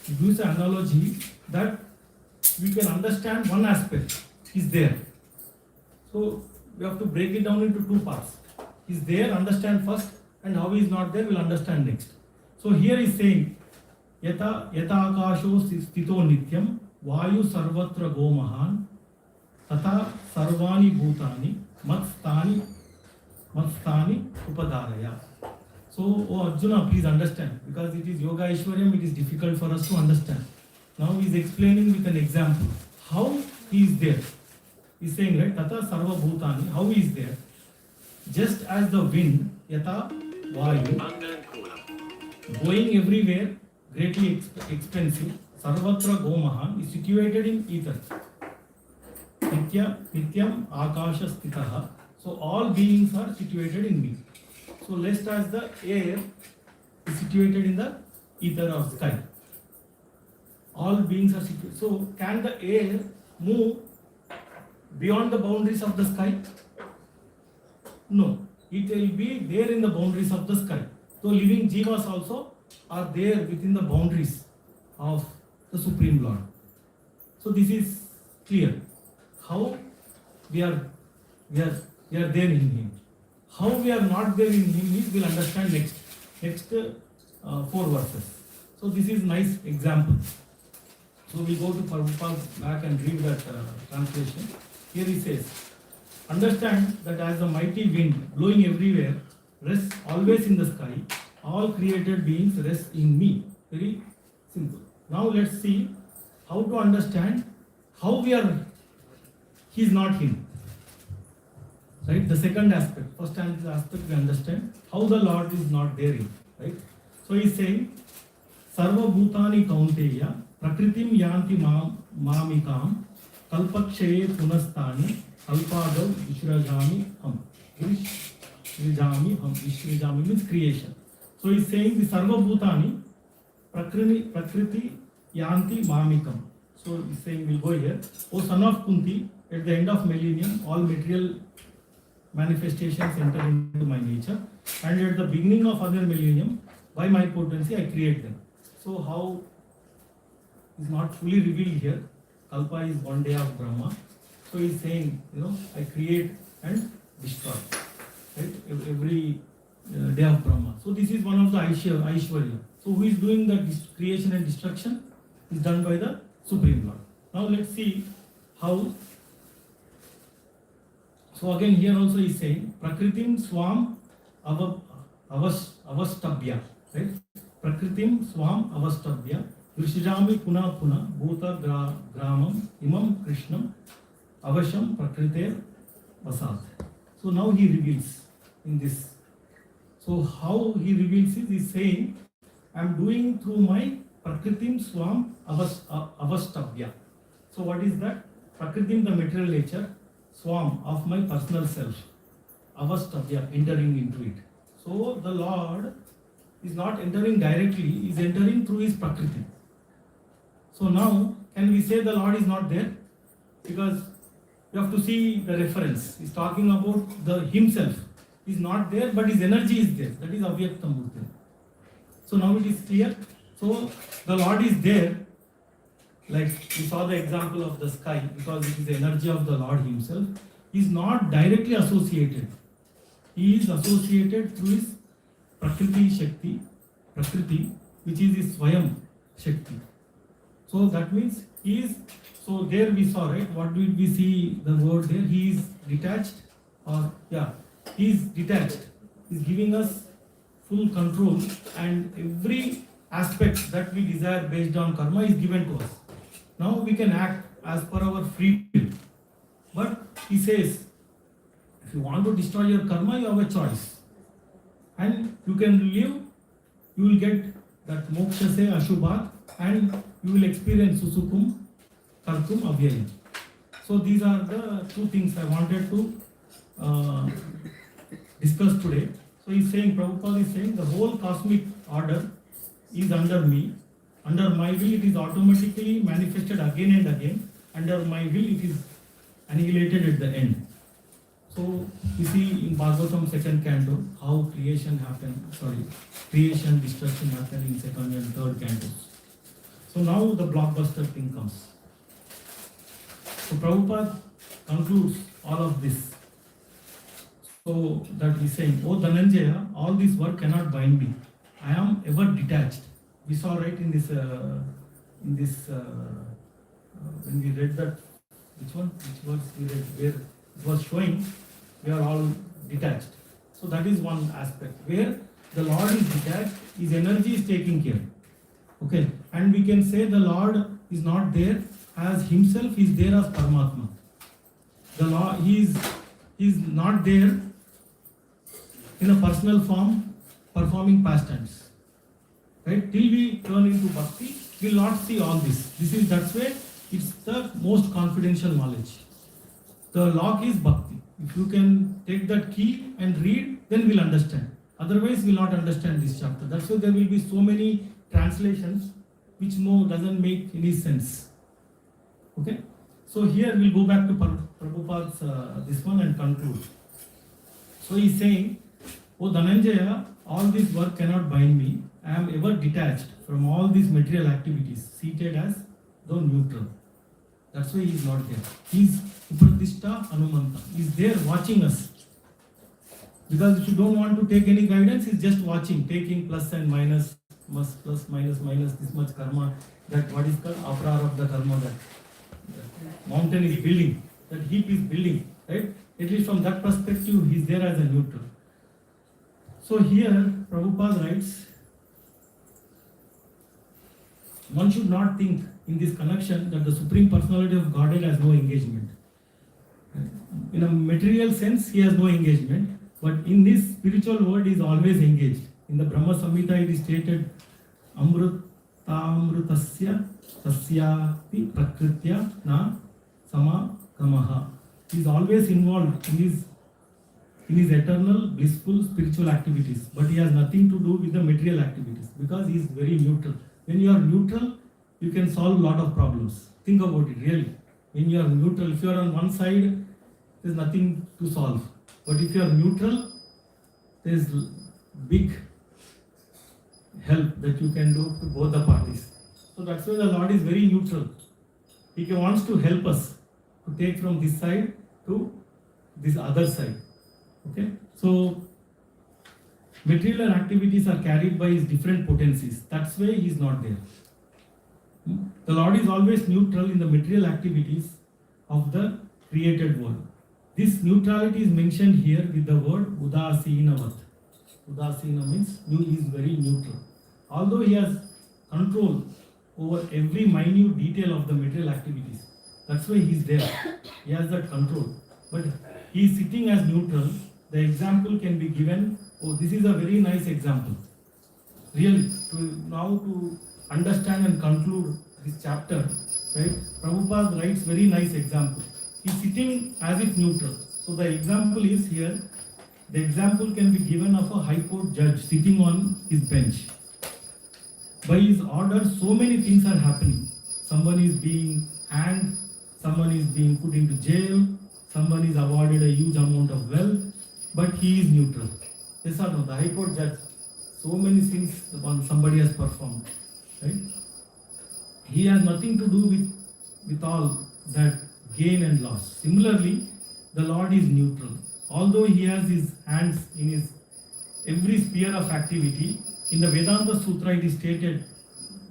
He gives an analogy that we can understand one aspect is there. So we have to break it down into 2 parts. Is there, understand first, and how he is not there, we'll understand next. So here he is saying, Yata akasho stito nityam vayu sarvatra gomahan tata sarvani bhutani matstani upadaraya. So, oh Arjuna, please understand, because it is Yoga Aishwaryam, it is difficult for us to understand. Now he is explaining with an example how he is there. He is saying, right, Tata Sarva Bhutani, how he is there. Just as the wind, Yata Vayu, going everywhere, greatly expensive, Sarvatra Gomahan is situated in ether. Nityam Akasha Stitaha. So all beings are situated in me. So just as the air is situated in the ether or sky. All beings are situated. So can the air move beyond the boundaries of the sky? No. It will be there in the boundaries of the sky. So living jivas also are there within the boundaries of the Supreme Lord. So this is clear. How we are there in Him. How we are not there in Him is we'll understand next 4 verses. So this is nice example. So we go to Prabhupada back and read that translation. Here he says, understand that as the mighty wind blowing everywhere rests always in the sky, all created beings rest in me. Very simple. Now let's see how to understand how we are, he is not him. Right? The second aspect. First aspect we understand how the Lord is not there in. Right? So he is saying, Sarva Bhutani Kaunteya Prakritim Yanti Mamikam Kalpakshaye Punastani Kalpadav Vishrajami Ham. Vishrajami means creation. So he is saying the Sarva Bhutani Prakriti Yanti Mamikam. So he is saying, we'll go here. O son of Kunti, at the end of millennium, all material manifestations enter into my nature, and at the beginning of other millennium, by my potency, I create them. So how is not fully revealed here. Kalpa is one day of Brahma. So he is saying, I create and destroy. Right? Every day of Brahma. So this is one of the Aishwarya. So who is doing the creation and destruction is done by the Supreme Lord. Now let's see how. So again here also he is saying Prakritim Swam Avastabhya. Right? Prakritim Swam Avastabhya Vrishijami Puna Puna Bhuta Gramam Imam Krishnam Avasham Prakrite Vasat. So now he reveals in this. So how he reveals is, he is saying, I am doing through my Prakritim Swam Avastabhya. So what is that? Prakritim, the material nature, Swam, of my personal self, Avastabhya, entering into it. So the Lord is not entering directly, is entering through his Prakriti. So now, can we say the Lord is not there? Because you have to see the reference. He's talking about the himself. He's not there, but his energy is there. That is Avyakta Murti. So now it is clear. So the Lord is there. Like we saw the example of the sky, because it is the energy of the Lord himself. He is not directly associated. He is associated through his Prakriti Shakti, Prakriti, which is his Swayam Shakti. So that means he is, so there we saw, right? What did we see the word there? He is detached, or he is detached. He is giving us full control, and every aspect that we desire based on karma is given to us. Now we can act as per our free will. But he says, if you want to destroy your karma, you have a choice. And you can live, you will get that moksha se ashubhat, and you will experience susukum, kartum, avyayam. So these are the two things I wanted to discuss today. So he's saying, Prabhupada is saying, the whole cosmic order is under me. Under my will, it is automatically manifested again and again. Under my will, it is annihilated at the end. So you see in Bhagavatam 2nd canto how creation, destruction happen in 2nd and 3rd cantos. So now the blockbuster thing comes. So Prabhupada concludes all of this. So that he's saying, oh Dhananjaya, all this work cannot bind me. I am ever detached. We saw right in this when we read that, which verse we read, where it was showing we are all detached. So that is one aspect where the Lord is detached, his energy is taking care. Okay, and we can say the Lord is not there as himself is there as Paramatma. The Lord, he is not there in a personal form performing pastimes. Right? Till we turn into bhakti, we will not see all this. That's why it's the most confidential knowledge. The lock is bhakti. If you can take that key and read, then we'll understand. Otherwise, we'll not understand this chapter. That's why there will be so many translations which doesn't make any sense. Okay? So here we'll go back to Prabhupada's this one and conclude. So he's saying, oh Dhananjaya, all this work cannot bind me. I am ever detached from all these material activities, seated as though neutral. That's why he is not there. He is Upratishta Hanumanta. He is there watching us. Because if you don't want to take any guidance, he is just watching, taking plus and minus, plus, minus, this much karma, that what is called aprarabdha karma, that mountain is building, that heap is building, right? At least from that perspective, he is there as a neutral. So here, Prabhupada writes, one should not think in this connection that the Supreme Personality of Godhead has no engagement. In a material sense, he has no engagement, but in this spiritual world, he is always engaged. In the Brahma Samhita, it is stated, Amrutamrutasya tasyati prakritya na sama kamaha. He is always involved in his eternal, blissful spiritual activities, but he has nothing to do with the material activities because he is very neutral. When you are neutral, you can solve a lot of problems. Think about it, really. When you are neutral, if you are on one side, there is nothing to solve. But if you are neutral, there is big help that you can do to both the parties. So that's why the Lord is very neutral. He wants to help us to take from this side to this other side. Okay? So material activities are carried by his different potencies. That's why he is not there. The Lord is always neutral in the material activities of the created world. This neutrality is mentioned here with the word Udasinavat. Udasina means he is very neutral. Although he has control over every minute detail of the material activities. That's why he is there. He has that control. But he is sitting as neutral. The example can be given. Oh, this is a very nice example. Really, to understand and conclude this chapter, right? Prabhupada writes very nice example. He is sitting as if neutral. So the example is here, The example can be given of a high court judge sitting on his bench. By his order, so many things are happening. Someone is being hanged, someone is being put into jail, someone is awarded a huge amount of wealth, but he is neutral. Yes or no? The high court judge, so many things somebody has performed, right? He has nothing to do with all that gain and loss. Similarly, the Lord is neutral. Although he has his hands in his every sphere of activity, in the Vedanta Sutra it is stated,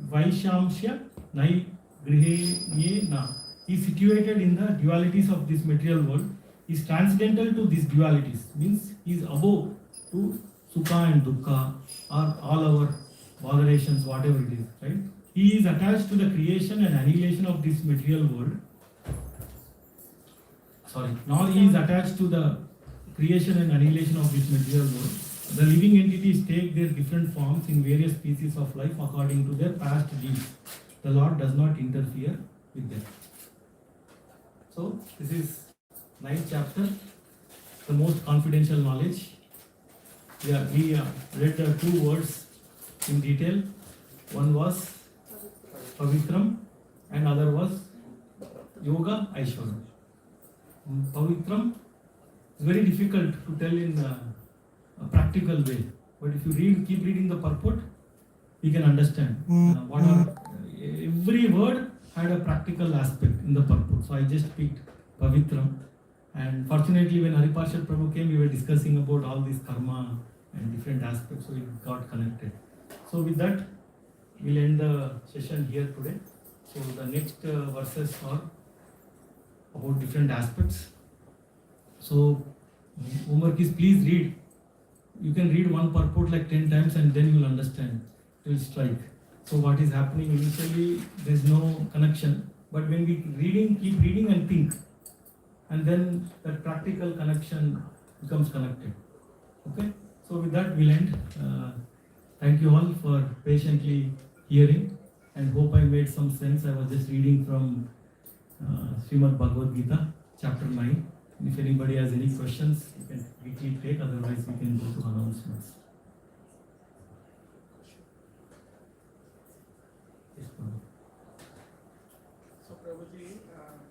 Vaishamsya Nai Grihe Nye Na. He is situated in the dualities of this material world. He is transcendental to these dualities, means he is above to Sukha and Dukkha or all our botherations, whatever it is, right? He is attached to the creation and annihilation of this material world. Now he is attached to the creation and annihilation of this material world. The living entities take their different forms in various species of life according to their past deeds. The Lord does not interfere with them. So, this is 9th chapter, the most confidential knowledge. We read the 2 words in detail. One was Pavitram and other was Yoga Aishwarya. Pavitram is very difficult to tell in a practical way, but if you keep reading the purport, you can understand every word had a practical aspect in the purport. So I just picked Pavitram, and fortunately when Hariparshad Prabhu came, we were discussing about all this karma and different aspects, so it got connected. So with that, we'll end the session here today. So the next verses are about different aspects. So homework is, please read. You can read one purport like 10 times and then you'll understand. It will strike. So what is happening initially, there is no connection. But when we keep reading and think, and then that practical connection becomes connected. Okay? So with that we'll end. Thank you all for patiently hearing, and hope I made some sense. I was just reading from Srimad Bhagavad Gita, chapter 9. If anybody has any questions, you can quickly take, otherwise we can go to announcements. Yes, Prabhu. So Prabhuji,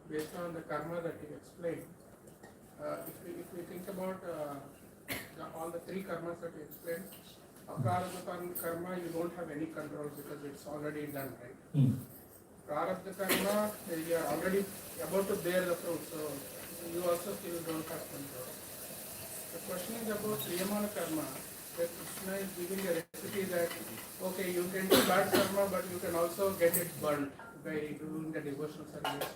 based on the karma that you explained, if we think about all the 3 karmas that you explained, Prarabdha karma you don't have any control because it's already done, right? Prarabdha karma, you are already about to bear the fruit, so you also still don't have control. The question is about Niyamana karma, where Krishna is giving a recipe that, okay, you can do bad karma, but you can also get it burnt by doing the devotional service.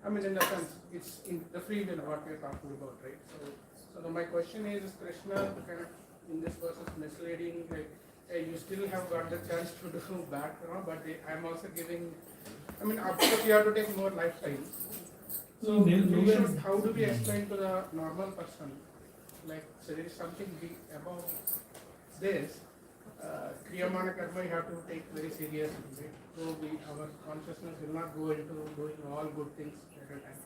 I mean, in the sense, it's in the free will what we are talking about, right? So my question is Krishna kind of in this verse is misleading, like, hey, you still have got the chance to do bad karma, but I'm also giving, I mean, of course you have to take more lifetime. So how do we explain to the normal person, like, so there is something big above this, Kriyamana karma you have to take very seriously, right? So our consciousness will not go into doing all good things at a time.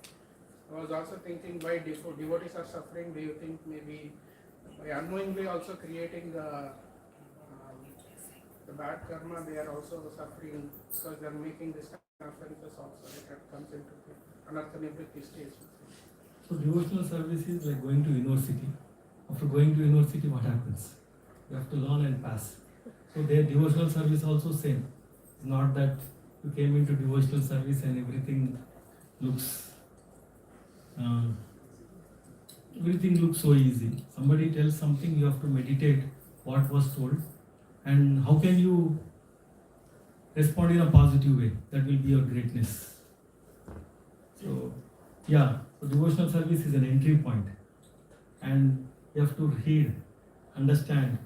I was also thinking, why devotees are suffering, do you think maybe by unknowingly also creating the bad karma, they are also suffering because they are making this kind of offenses also, that comes into anartha nivritti stage. So devotional service is like going to university. After going to university, what happens? You have to learn and pass. So their devotional service also same. It's not that you came into devotional service and everything looks so easy. Somebody tells something, you have to meditate what was told, and how can you respond in a positive way? That will be your greatness. So yeah, so devotional service is an entry point, and you have to read, understand,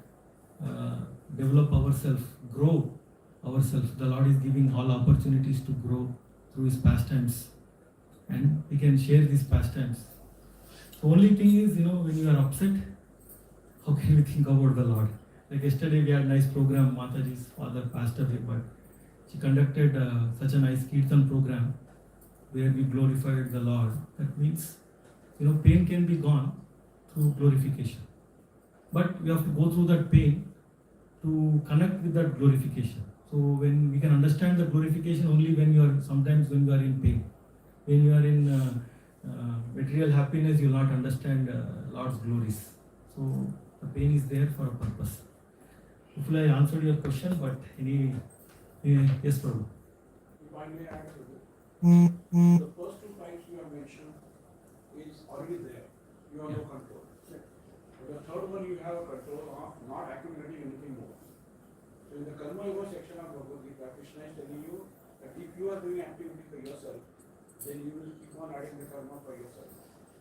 develop ourselves, grow ourselves. The Lord is giving all opportunities to grow through His pastimes, and we can share these pastimes. The only thing is, when you are upset, how can we think about the Lord? Like yesterday we had a nice program, Mataji's father passed away, but she conducted such a nice Kirtan program where we glorified the Lord. That means, pain can be gone, through glorification. But we have to go through that pain to connect with that glorification. So when we can understand the glorification only when you are, sometimes when you are in pain. When you are in material happiness, you will not understand Lord's glories. So the pain is there for a purpose. Hopefully I answered your question, but yes, Prabhu. If I may add to this, the first two points you have mentioned is already there. You have no control. The third one you have a control of not accumulating anything more. So in the Karma Yoga section of Bhagavad Gita, Krishna is telling you that if you are doing activity for yourself, then you will keep on adding the karma for yourself.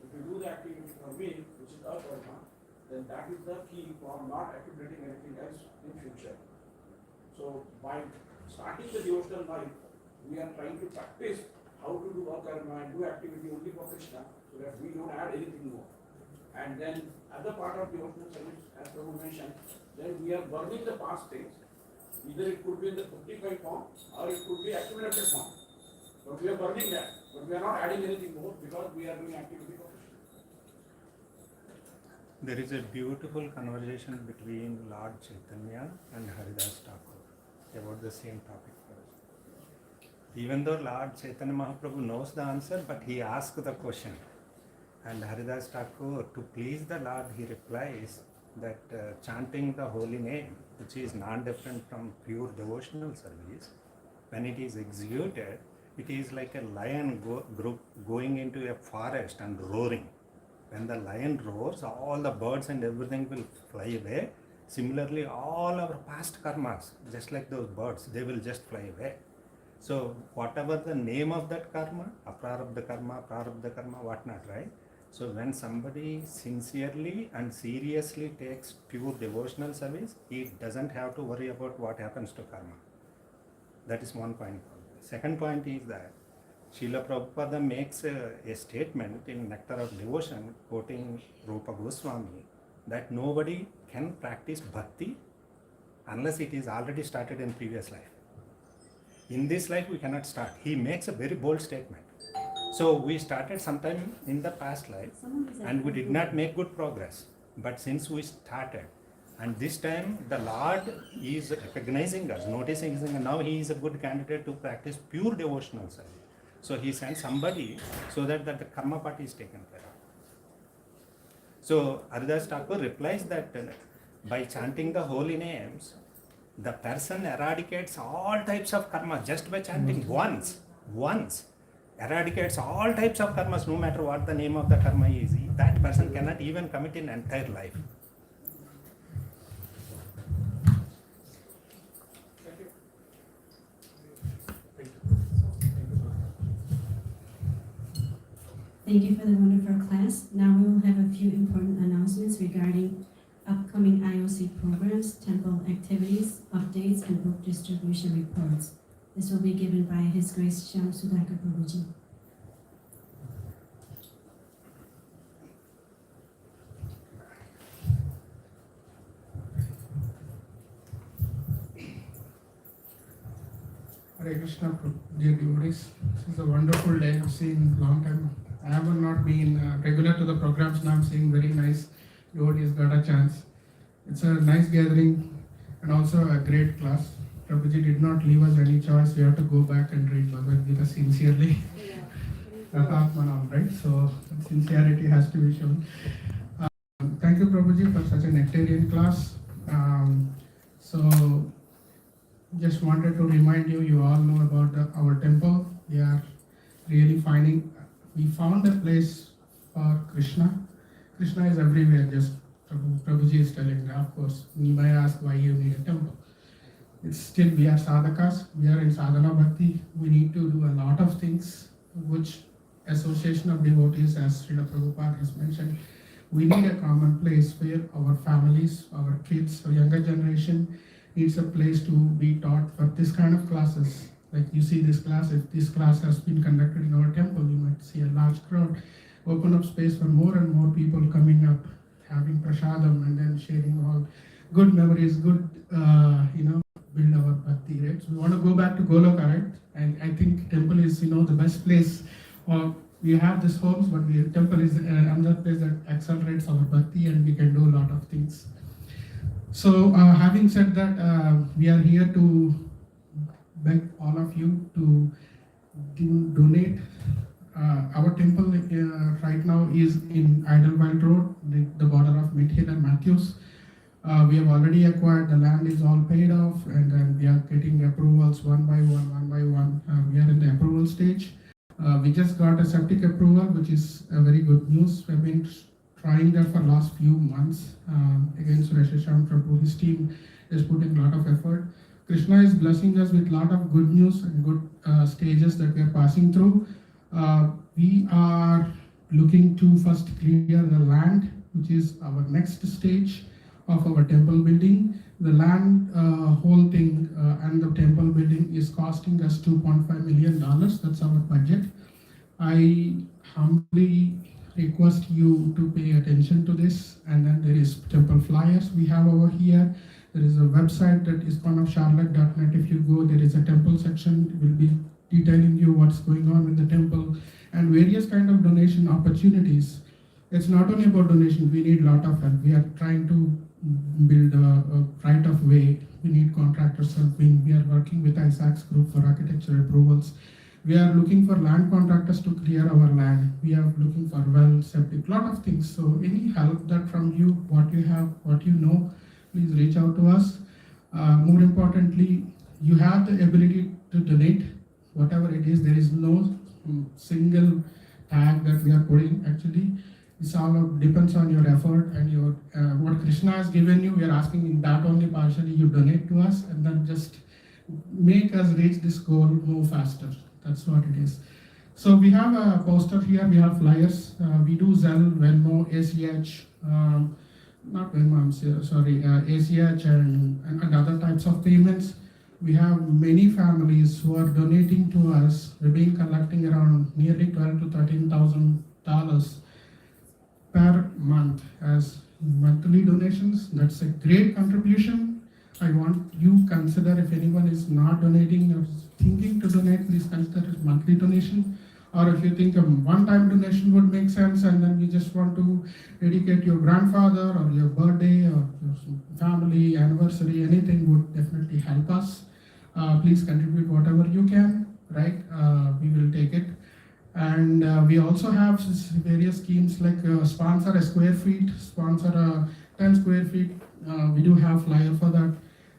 If you do the activity for me, which is our karma, then that is the key for not accumulating anything else in future. So by starting the devotional life, we are trying to practice how to do our karma and do activity only for Krishna, so that we don't add anything more. And then other part of devotional service, as Prabhu mentioned, then we are burning the past things. Either it could be in the 55 form or it could be accumulated form. But we are burning that. But we are not adding anything more because we are doing activity for Krishna. There is a beautiful conversation between Lord Chaitanya and Haridas Thakur about the same topic for us. Even though Lord Chaitanya Mahaprabhu knows the answer, but he asks the question. And Haridas Thakur, to please the Lord, he replies that chanting the holy name, which is non-different from pure devotional service, when it is executed, it is like a lion going into a forest and roaring. When the lion roars, all the birds and everything will fly away. Similarly, all our past karmas, just like those birds, they will just fly away. So whatever the name of that karma, aprarabdha karma, whatnot, right? So when somebody sincerely and seriously takes pure devotional service, he doesn't have to worry about what happens to karma. That is one point. Second point is that Srila Prabhupada makes a statement in Nectar of Devotion, quoting Rupa Goswami, that nobody can practice bhakti unless it is already started in previous life. In this life we cannot start. He makes a very bold statement. So we started sometime in the past life and we did not make good progress. But since we started, and this time the Lord is recognizing us, noticing us, and now he is a good candidate to practice pure devotional service. So he sends somebody so that the karma part is taken care of. So Haridas Thakur replies that by chanting the holy names, the person eradicates all types of karma just by chanting once, eradicates all types of karmas, no matter what the name of the karma is. That person cannot even commit an entire life. Thank you for the wonderful class. Now we will have a few important announcements regarding upcoming IOC programs, temple activities, updates, and book distribution reports. This will be given by His Grace Shyam Sudhakar Prabhuji. Hare Krishna, dear devotees. This is a wonderful day. I've seen long time. I have not been regular to the programs. Now I'm seeing very nice devotees got a chance. It's a nice gathering and also a great class. Prabhuji did not leave us any choice. We have to go back and read Bhagavad Gita sincerely. Right? So sincerity has to be shown. Thank you, Prabhuji, for such a nectarian class. So just wanted to remind you, you all know about our temple. We are really we found a place for Krishna. Krishna is everywhere, just Prabhuji is telling, of course. You may ask why you need a temple. It's still, we are sadhakas, we are in sadhana bhakti. We need to do a lot of things, which association of devotees, as Srila Prabhupada has mentioned, we need a common place where our families, our kids, our younger generation needs a place to be taught for this kind of classes. Like you see this class, if this class has been conducted in our temple, you might see a large crowd. Open up space for more and more people coming up, having prasadam and then sharing all good memories, good, build our bhakti, right? So we want to go back to Goloka, right? And I think temple is, the best place we have this homes, but the temple is another place that accelerates our bhakti and we can do a lot of things. So having said that, we are here to beg all of you to donate. Our temple right now is in Idlewild Road, the border of Midhill and Matthews. We have already acquired, the land is all paid off, and then we are getting approvals one by one. We are in the approval stage. We just got a septic approval, which is a very good news. We've been trying that for last few months. Again, Suresh Sham Prabhu, his team is putting a lot of effort. Krishna is blessing us with a lot of good news and good stages that we are passing through. We are looking to first clear the land, which is our next stage of our temple building. The land whole thing and the temple building is costing us $2.5 million. That's our budget. I humbly request you to pay attention to this. And then there is temple flyers we have over here. There is a website that is ISKCON.net. If you go, there is a temple section. It will be detailing you what's going on with the temple and various kind of donation opportunities. It's not only about donation, we need a lot of help. We are trying to build a right of way. We need contractors helping. We are working with ISACS group for architecture approvals. We are looking for land contractors to clear our land. We are looking for well, septic, lot of things. So any help that from you, what you have, what you know, please reach out to us. More importantly, you have the ability to donate, whatever it is. There is no single tag that we are putting. Actually, it's all depends on your effort and your what Krishna has given you. We are asking in that only partially you donate to us, and then just make us reach this goal more faster. That's what it is. So we have a poster here. We have flyers. We do Zelle, Venmo, ACH, not Venmo. I'm sorry, ACH and other types of payments. We have many families who are donating to us. We've been collecting around nearly $12,000 to $13,000 per month as monthly donations. That's a great contribution. I want you consider, if anyone is not donating or thinking to donate, please consider it monthly donation. Or if you think a one-time donation would make sense, and then you just want to dedicate your grandfather or your birthday or your family anniversary, anything would definitely help us. Please contribute whatever you can, right? We will take it. And we also have various schemes like sponsor a square feet, sponsor a 10 square feet. We do have flyer for that.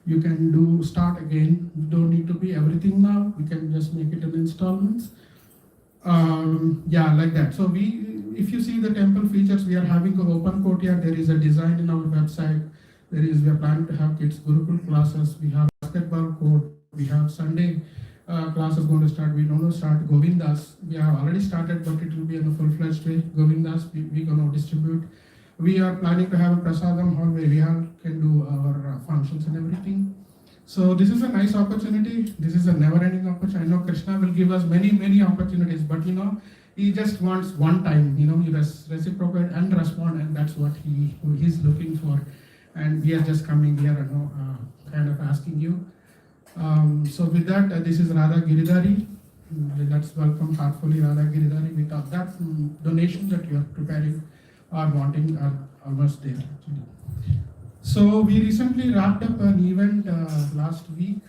You can do start again. You don't need to be everything now. We can just make it in installments. Yeah, like that. So if you see the temple features, we are having an open courtyard. There is a design in our website. We are planning to have kids Gurukul classes. We have basketball court. We have Sunday class is going to start. We don't start Govindas. We have already started, but it will be in a full-fledged way. Govindas, we're going to distribute. We are planning to have a prasadam hall where we all can do our functions and everything. So this is a nice opportunity. This is a never-ending opportunity. I know Krishna will give us many, many opportunities, but he just wants one time. He reciprocate and respond, and that's what he's looking for. And we are just coming here, kind of asking you. So with that, this is Radha Giridhari. Let's welcome heartfully Radha Giridhari with that donation that you are preparing or wanting are almost there actually. So we recently wrapped up an event last week,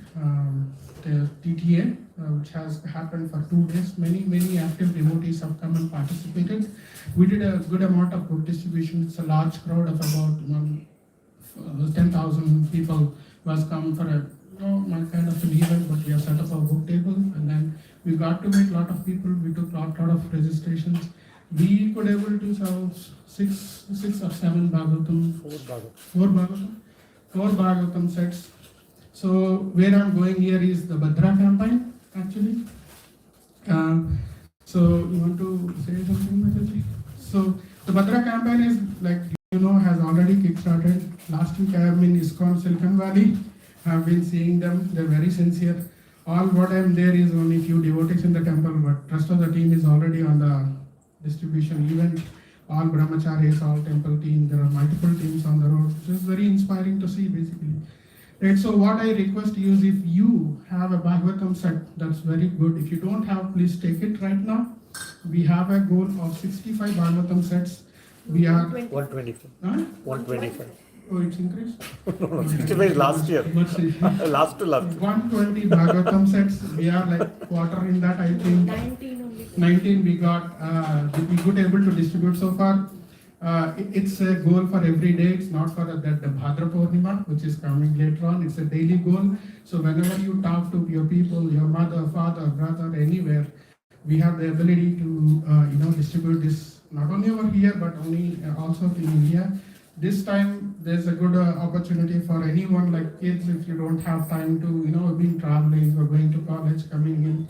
the TTA, which has happened for 2 days. Many active devotees have come and participated. We did a good amount of book distribution. It's a large crowd of about 10,000 people was come for a kind of an event, but we have set up a book table, and then we got to meet a lot of people. We took a lot of registrations. We could able to sell 6 or 7 Bhagavatam, 4 Bhagavatam sets. So where I'm going here is the Bhadra campaign actually. So you want to say something, Mataji? So the Bhadra campaign is has already kickstarted. Last week I am in ISKCON Silicon Valley. I've been seeing them. They're very sincere. All what I'm there is only few devotees in the temple, but rest of the team is already on the distribution event. All brahmacharis, all temple team. There are multiple teams on the road. It's very inspiring to see basically. Right, so what I request you is if you have a Bhagavatam set, that's very good. If you don't have, please take it right now. We have a goal of 65 Bhagavatam sets. We are 125. Huh? 125. Oh, it's increased? No, 65 is last year. Let's see. Last to last. 120 Bhagavatam sets. We are like quarter in that, I think. 19 only. 19 we got, we could able to distribute so far. It's a goal for every day. It's not for the Bhadra Purnima, which is coming later on. It's a daily goal. So whenever you talk to your people, your mother, father, brother, anywhere, we have the ability to distribute this not only over here but only also in India. This time there's a good opportunity for anyone like kids if you don't have time to being traveling or going to college, coming in.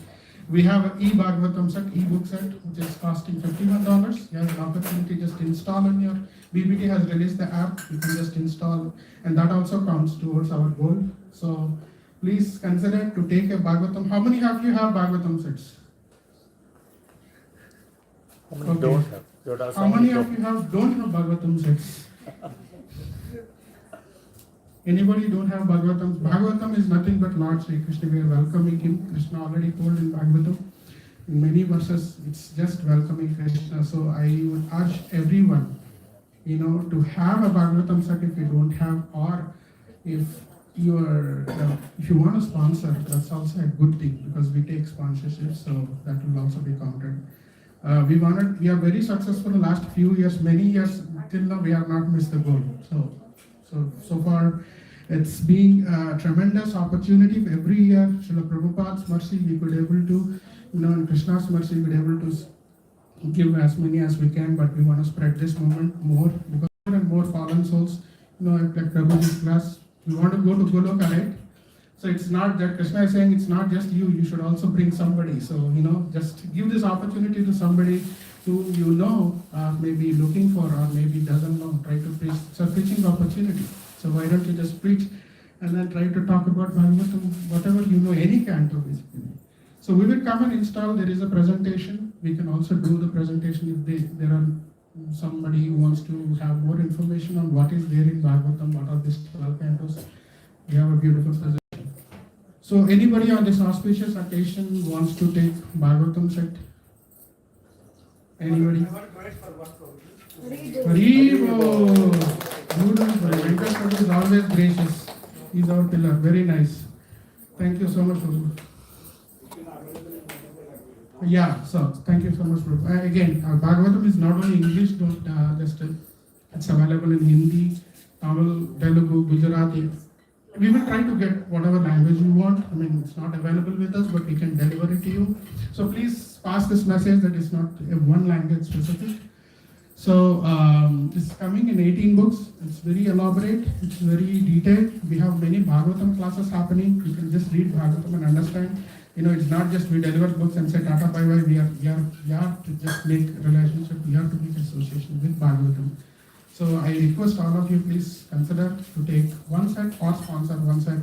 We have an e-Bhagavatam set, e-book set, which is costing $51. You have an opportunity just install on your, BBT has released the app, you can just install, and that also counts towards our goal. So please consider to take a Bhagavatam. How many of you have Bhagavatam sets? How many don't have? How many of you don't have Bhagavatam sets? Anybody don't have Bhagavatam? Bhagavatam is nothing but Lord Sri Krishna. We are welcoming him. Krishna already told in Bhagavatam. In many verses, it's just welcoming Krishna. So I would urge everyone, to have a Bhagavatam set if you don't have, or if you want to sponsor, that's also a good thing because we take sponsorship, so that will also be counted. We are very successful in the last few years, many years, till now we have not missed the goal. So far, it's been a tremendous opportunity. Every year, Srila Prabhupada's mercy, we could able to, in Krishna's mercy, we could able to give as many as we can, but we want to spread this movement more, because more and more fallen souls, like Prabhuji's class, we want to go to Goloka, right? So it's not that Krishna is saying it's not just you should also bring somebody. So, just give this opportunity to somebody who maybe looking for or maybe doesn't know, try to preach. It's a preaching opportunity. So why don't you just preach and then try to talk about Bhagavatam, whatever any canto basically. So we will come and install, there is a presentation. We can also do the presentation if there are somebody who wants to have more information on what is there in Bhagavatam, what are these 12 cantos. We have a beautiful presentation. So anybody on this auspicious occasion wants to take Bhagavatam set? Anybody? Haribo! Beautiful. Venkata is always gracious. He's our pillar. Very nice. Thank you so much, Prabhu. Yeah, so thank you so much, Prabhu. Again, Bhagavatam is not only English, it's available in Hindi, Tamil, Telugu, Gujarati. We will try to get whatever language you want. It's not available with us, but we can deliver it to you. So please pass this message that it's not one language specific. So it's coming in 18 books. It's very elaborate. It's very detailed. We have many Bhagavatam classes happening. You can just read Bhagavatam and understand. It's not just we deliver books and say Tata bye bye. We have to just make relationship. We have to make association with Bhagavatam. So I request all of you, please consider to take one set or sponsor one set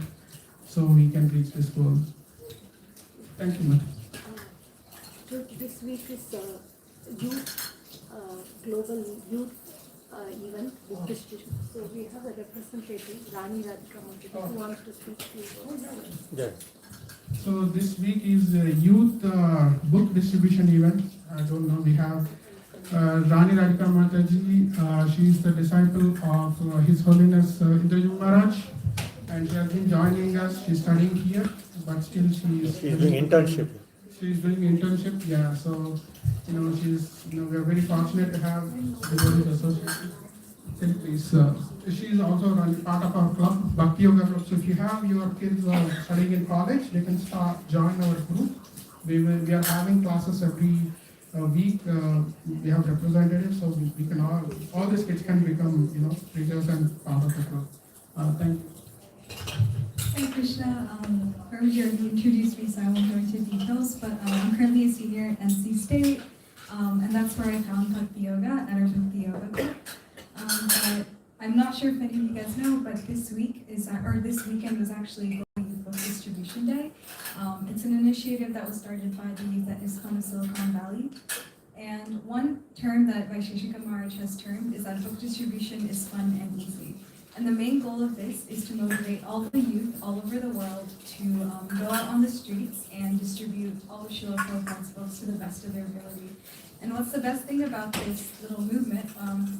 so we can reach this goal. Thank you, Madam. This week is youth, global youth event with distribution. So we have a representative, Rani Radhika Murthy, who wants to speak to you. Yes. So this week is a youth book distribution event. I don't know, we have Rani Radhika Mataji, she is the disciple of His Holiness Indrajit Maharaj, and she has been joining us. She's studying here, but still she's doing internship. She's doing internship, yeah. So, we are very fortunate to have the association. Please, she is also part of our club, Bhakti Yoga Club. So if you have your kids studying in college, they can join our group. We are having classes every week. We have representatives, so we can all these kids can become teachers and part of the club. Thank you. Hi Krishna, Prabhuji already introduced me, so I won't go into details, but I'm currently a senior at NC State, and that's where I found Bhakti Yoga at our Bhakti Yoga Club. But I'm not sure if any of you guys know, but this weekend was actually Global Youth Book Distribution Day. It's an initiative that was started by the youth at ISKCON of Silicon Valley. And one term that Vaisheshika Maharaj has termed is that book distribution is fun and easy. And the main goal of this is to motivate all the youth all over the world to go out on the streets and distribute all of Srila Prabhupada's books to the best of their ability. And what's the best thing about this little movement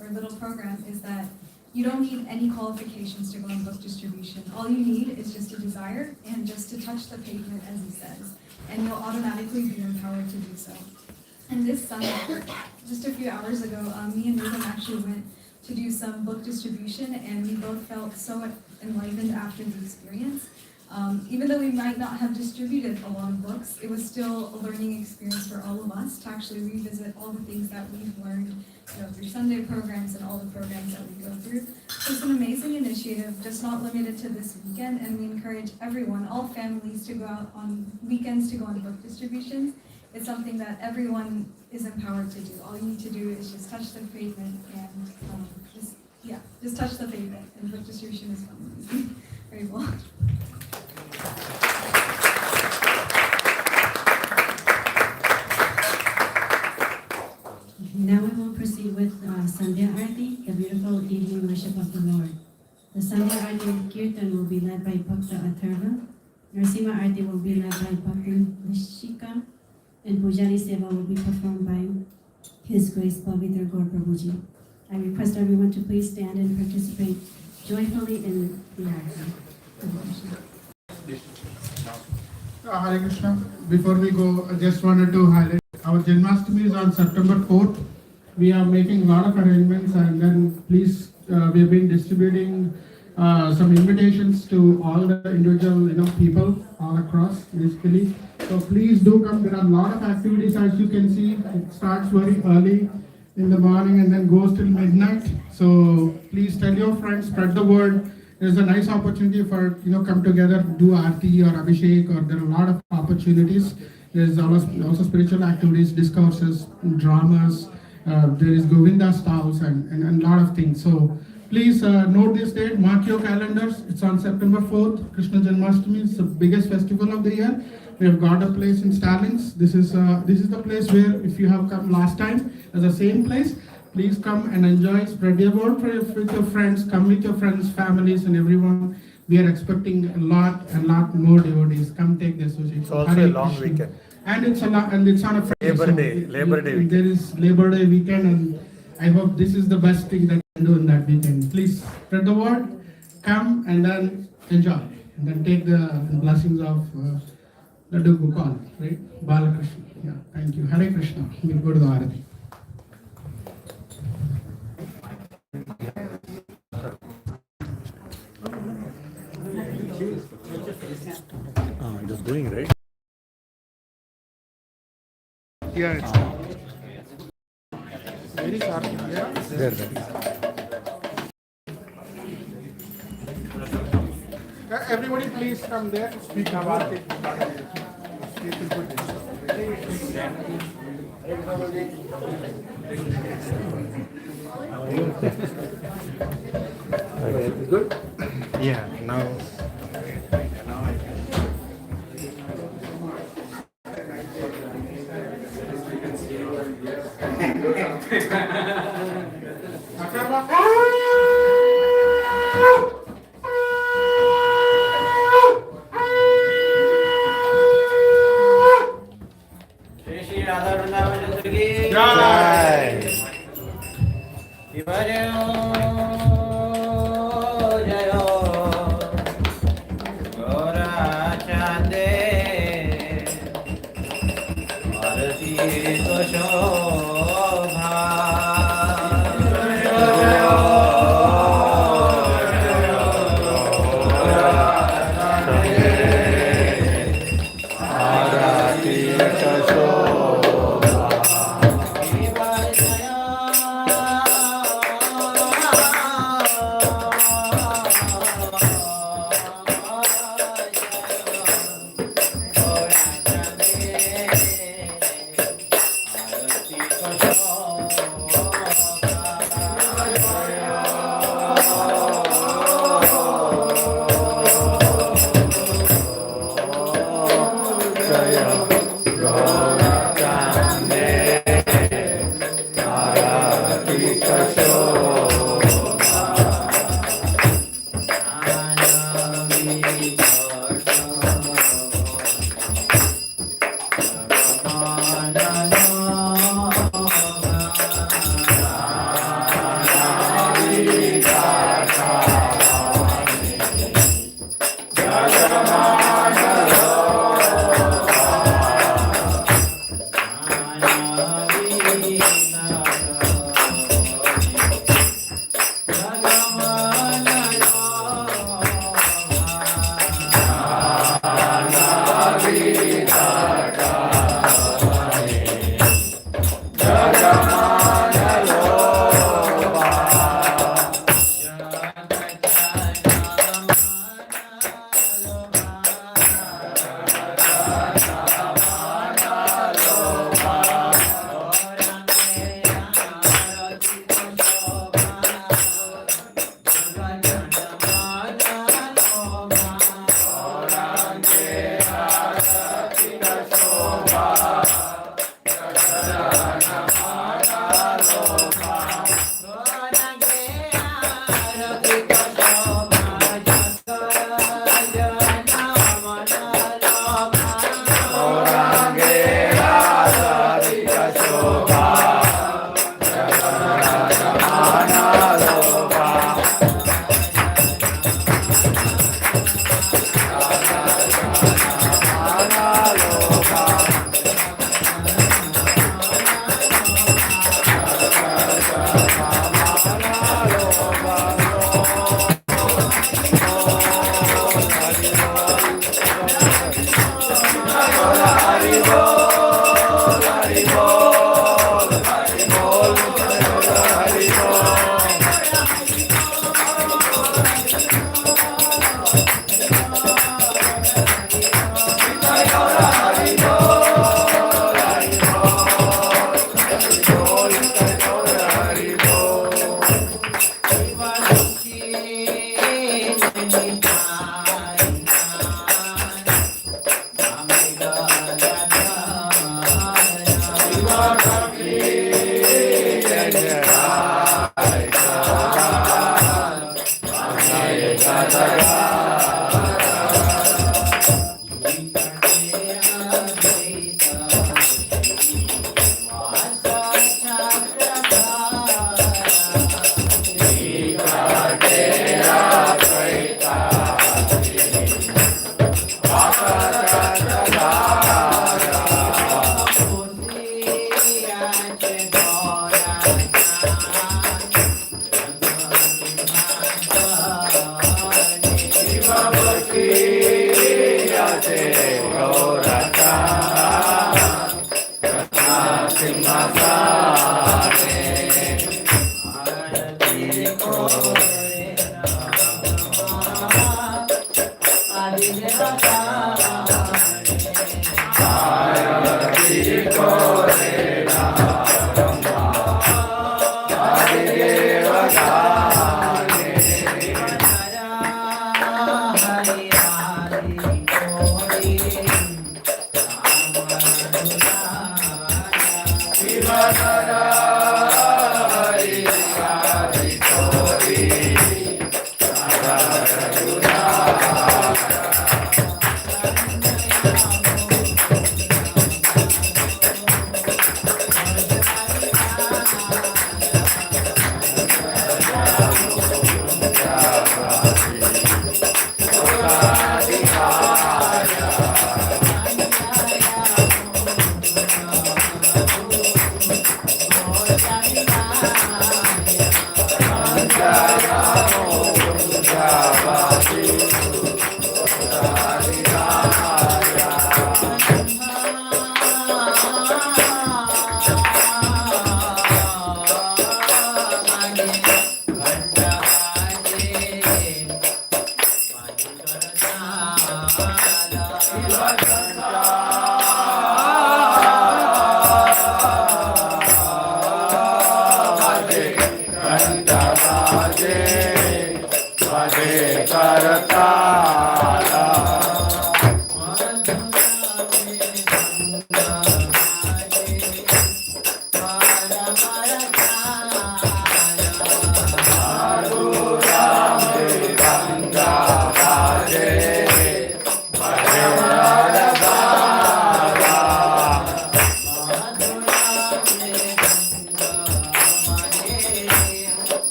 or little program is that you don't need any qualifications to go on book distribution. All you need is just a desire and just to touch the pavement, as he says, and you'll automatically be empowered to do so. And this Sunday, just a few hours ago, me and Ruben actually went to do some book distribution, and we both felt so enlivened after the experience. Even though we might not have distributed a lot of books, it was still a learning experience for all of us to actually revisit all the things that we've learned, through Sunday programs and all the programs that we go through. So it's an amazing initiative, just not limited to this weekend, and we encourage everyone, all families, to go out on weekends to go on book distributions. It's something that everyone is empowered to do. All you need to do is just touch the pavement and just touch the pavement, and book distribution is fun. Very well. Now we will proceed with Sandhya Arati, the beautiful evening worship of the Lord. The Sandhya Arati and Kirtan will be led by Bhakta Atharva. Narsima Arati will be led by Bhakta Nishika, and Pujari Seva will be performed by His Grace Pavitra Gaur Prabhuji. I request everyone to please stand and participate joyfully in the Arati. Hare Krishna. Before we go, I just wanted to highlight our Janmashtami is on September 4th. We are making a lot of arrangements, and then please, we have been distributing some invitations to all the individual people all across basically. So please do come. There are a lot of activities, as you can see. It starts very early in the morning and then goes till midnight. So please tell your friends, spread the word. There's a nice opportunity for come together, do Aarti or Abhishek, or there are a lot of opportunities. There's also spiritual activities, discourses, dramas. There is Govinda's house and a lot of things. So please note this date, mark your calendars. It's on September 4th, Krishna Janmashtami. It's the biggest festival of the year. We have got a place in Starlings. This is the place where, if you have come last time, it's the same place. Please come and enjoy, spread your word with your friends, come with your friends, families, and everyone. We are expecting a lot more devotees. Come take the association. It's also a long weekend. And it's on a Friday. Labor Day weekend. There is Labor Day weekend, and I hope this is the best thing that you can do in that weekend. Please spread the word, come and then enjoy, and then take the blessings of Laddu Gopal, right? Balakrishna. Yeah, thank you. Hare Krishna. We'll go to the Arati. It is doing, right? Yeah, it's very sharp. Yeah. There. Everybody, please come there. Speak about it. Good. Yeah, now.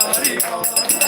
Hari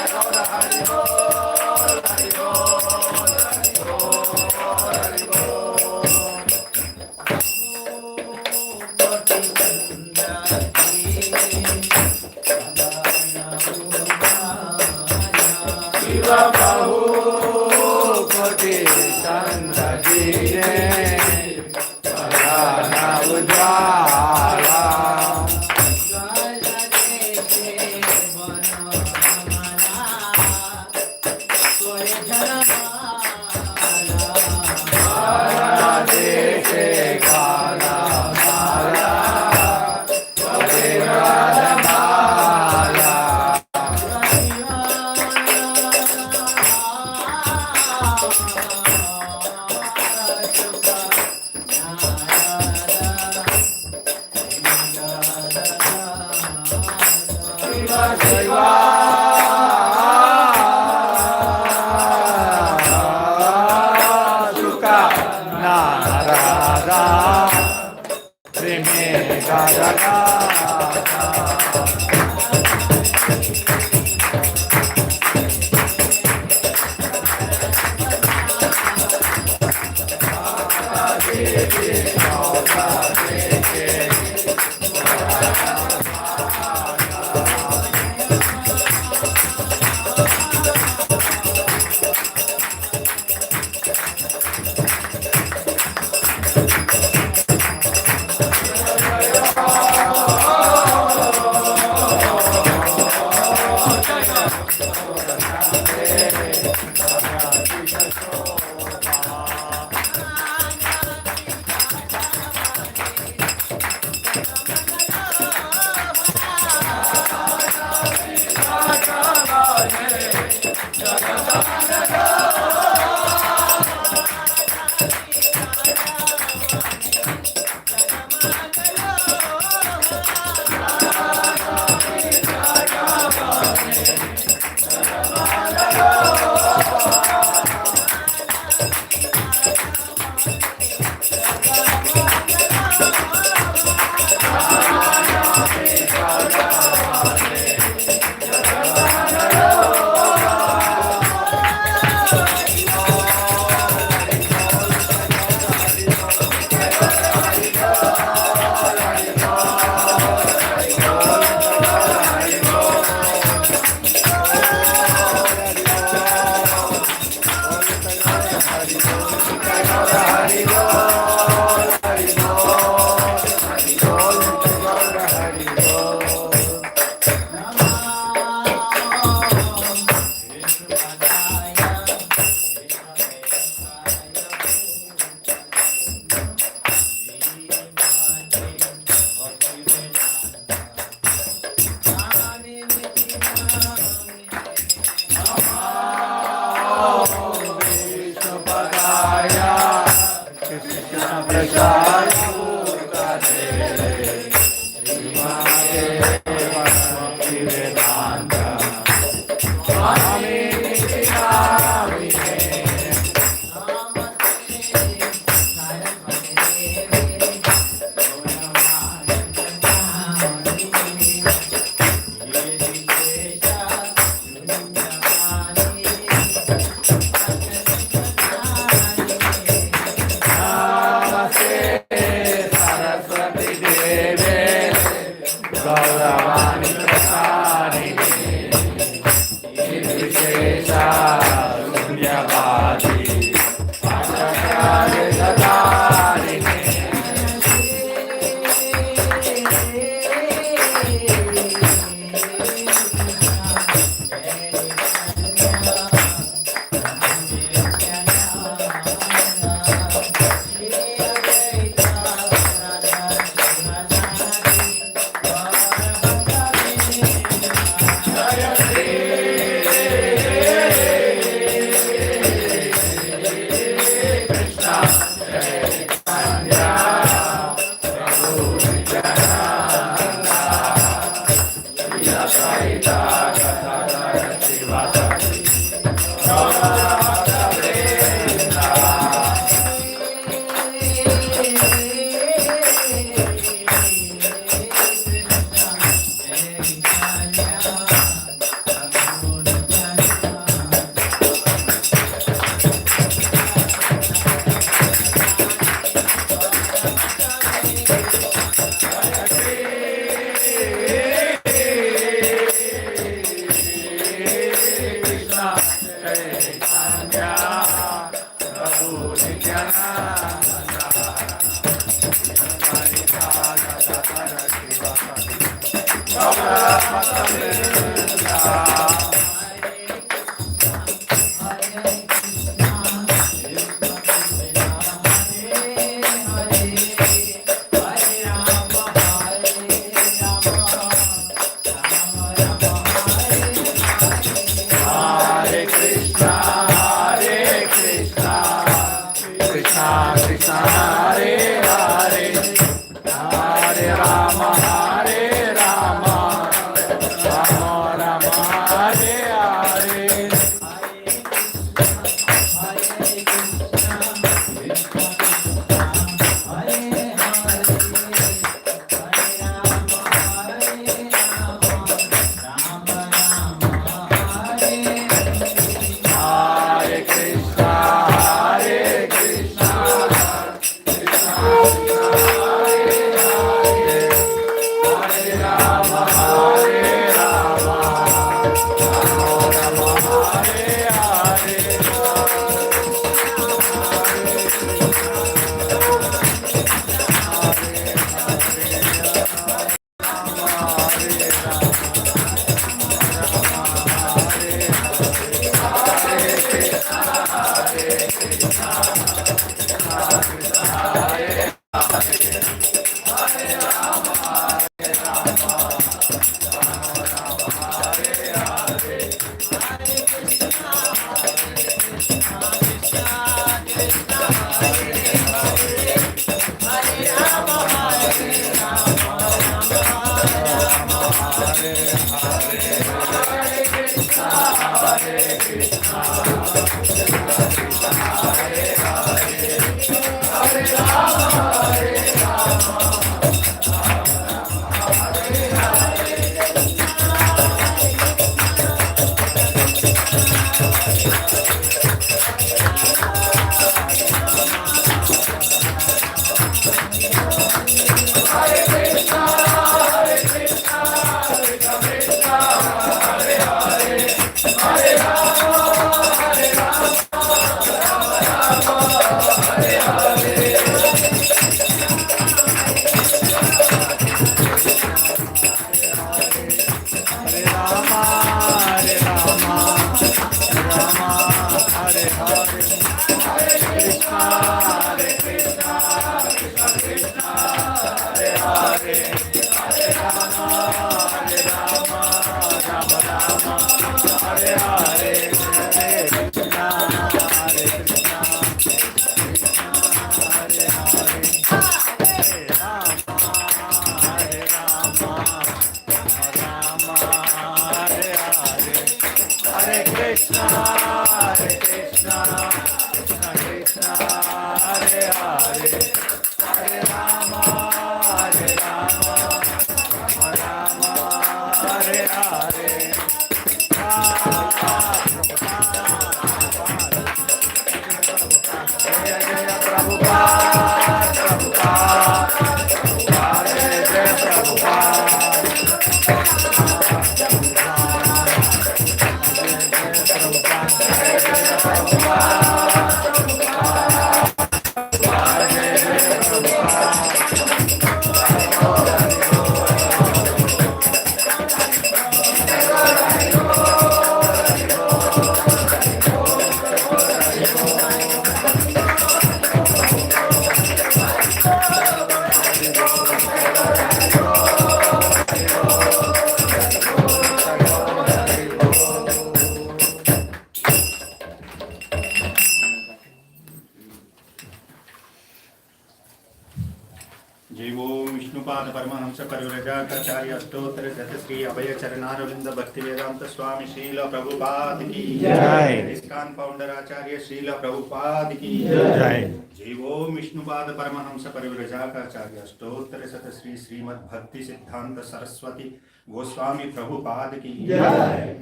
परिव्रजाचार्य अष्टोत्तर Shri Abhay चरणारविंद भक्ति वेदांत स्वामी श्रील प्रभुपाद की जय। ISKCON founder आचार्य श्रील प्रभुपाद की जय। जय ओम विष्णुपाद परमहंस परिव्रजाचार्य अष्टोत्तर श्री श्रीमद् भक्ति सिद्धांत सरस्वती गोस्वामी प्रभुपाद की जय।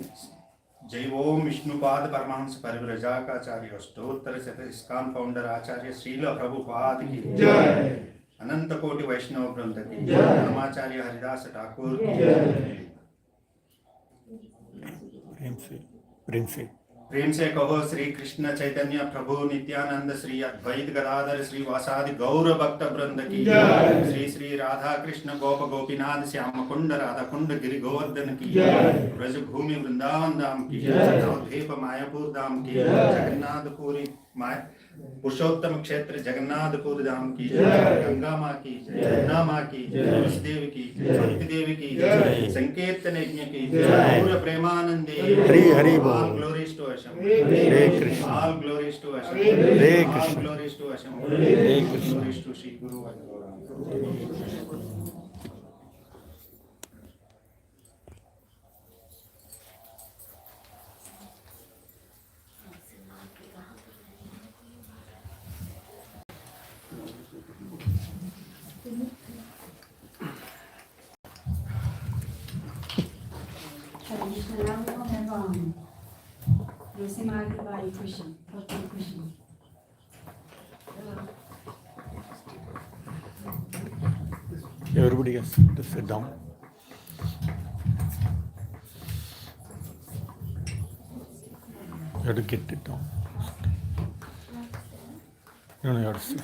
जय ओम विष्णुपाद परमहंस परिव्रजाचार्य अष्टोत्तर इस्कॉन फाउंडर आचार्य श्रील प्रभुपाद की जय। अनंत कोटि वैष्णव वृंद की जय। रामाचार्य हरिदास ठाकुर की जय। प्रेम से कहो श्री कृष्ण चैतन्य प्रभु नित्यानंद श्री अद्वैत गदाधर श्री वासादि गौर भक्त वृंद की जय। श्री श्री राधा कृष्ण गोप गोपीनाथ श्याम कुंड राधा कुंड गिरि गोवर्धन की जय। ब्रज भूमि वृंदावन धाम की जय। नवद्वीप मायापुर धाम की जय। जगन्नाथपुरी पुरुषोत्तम क्षेत्र जगन्नाथपुर धाम की जय। गंगा माँ की जय। यमुना माँ की जय। तुलसीदेव की जय। भक्ति देवी की जय। संकीर्तन यज्ञ की जय। पूर्ण प्रेमानंदे हरि हरि बोल। ऑल ग्लोरीज टू हशम। Hare Krishna. All glories to हशम। Hare Krishna. All glories to हशम। Hare Krishna. Glories to Shri guru Everybody has to sit down. You have to get it down. No, you have to sit.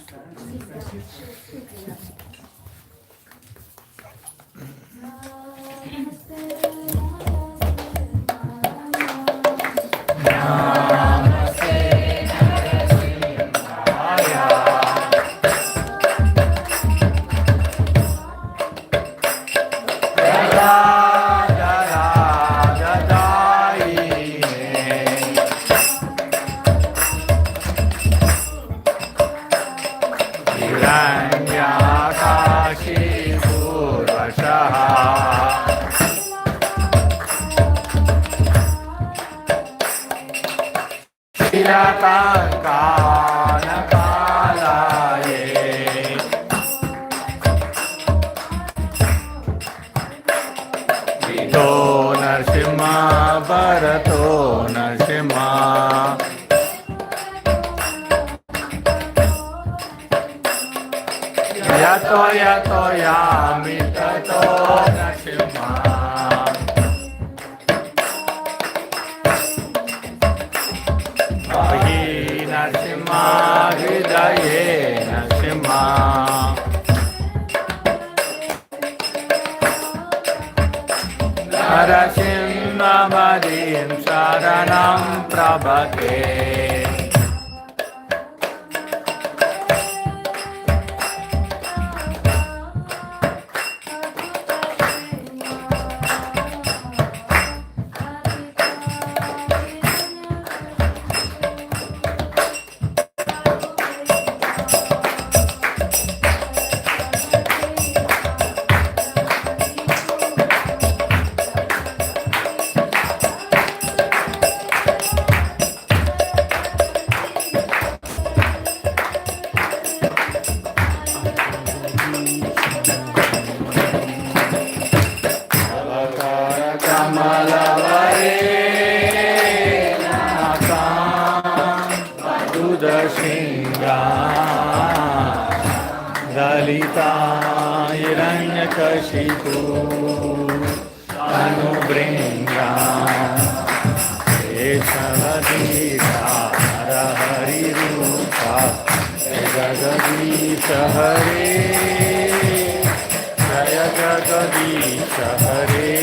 नीलकङ्कानकालाये विदो Narasimha भरतो नरसिंह यतो यतो यामि ततो नरसिंह हि नरसिंह हृदये नरसिंह नरसिंहमदिं शरणं प्रपद्ये ललिता हिरण्यकशिपु अनुबृङ्गा केशवदीशा हरिरूपा जगदीश हरे जय जगदीश हरे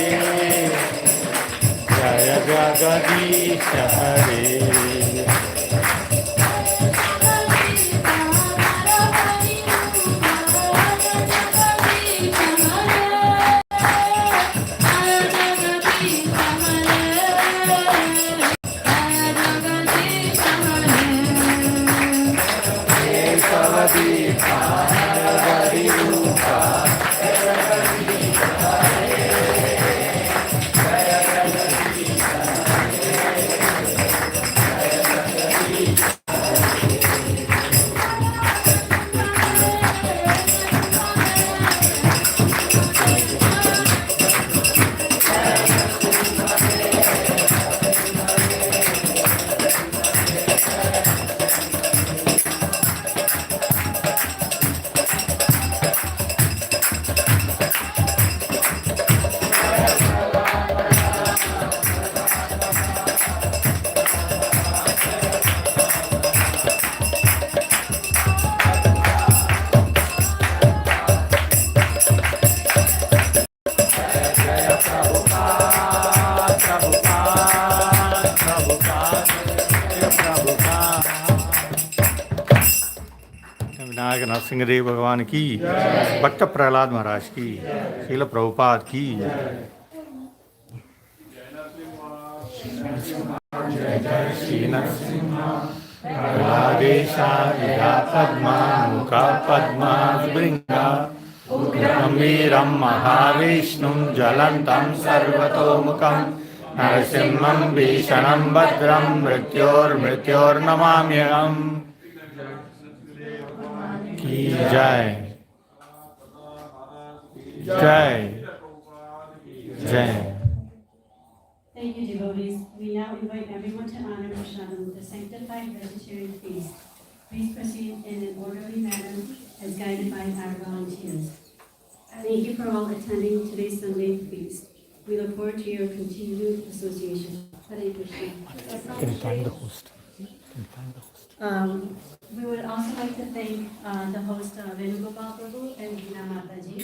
जय जगदीश हरे विनायक नरसिंहदेव भगवान की, भक्त प्रहलाद महाराज की, श्रील प्रभुपाद की। जय जय श्री नरसिंह प्रहलादेशा विधा पद्मा मुखा पद्मा भृंगा गंभीरं महाविष्णुं ज्वलन्तं सर्वतोमुखं नरसिंहं भीषणं भद्रं मृत्योर्मृत्योर्नमाम्यहम्। की जय जय जय। Thank you, devotees. We now invite everyone to honor Prashadam, the sanctified vegetarian feast. Please proceed in an orderly manner as guided by our volunteers. Thank you for all attending today's Sunday feast. We look forward to your continued association. Hare Krishna. Can you find the host? We would also like to thank the host, Venugopal Prabhu and Veena Mataji,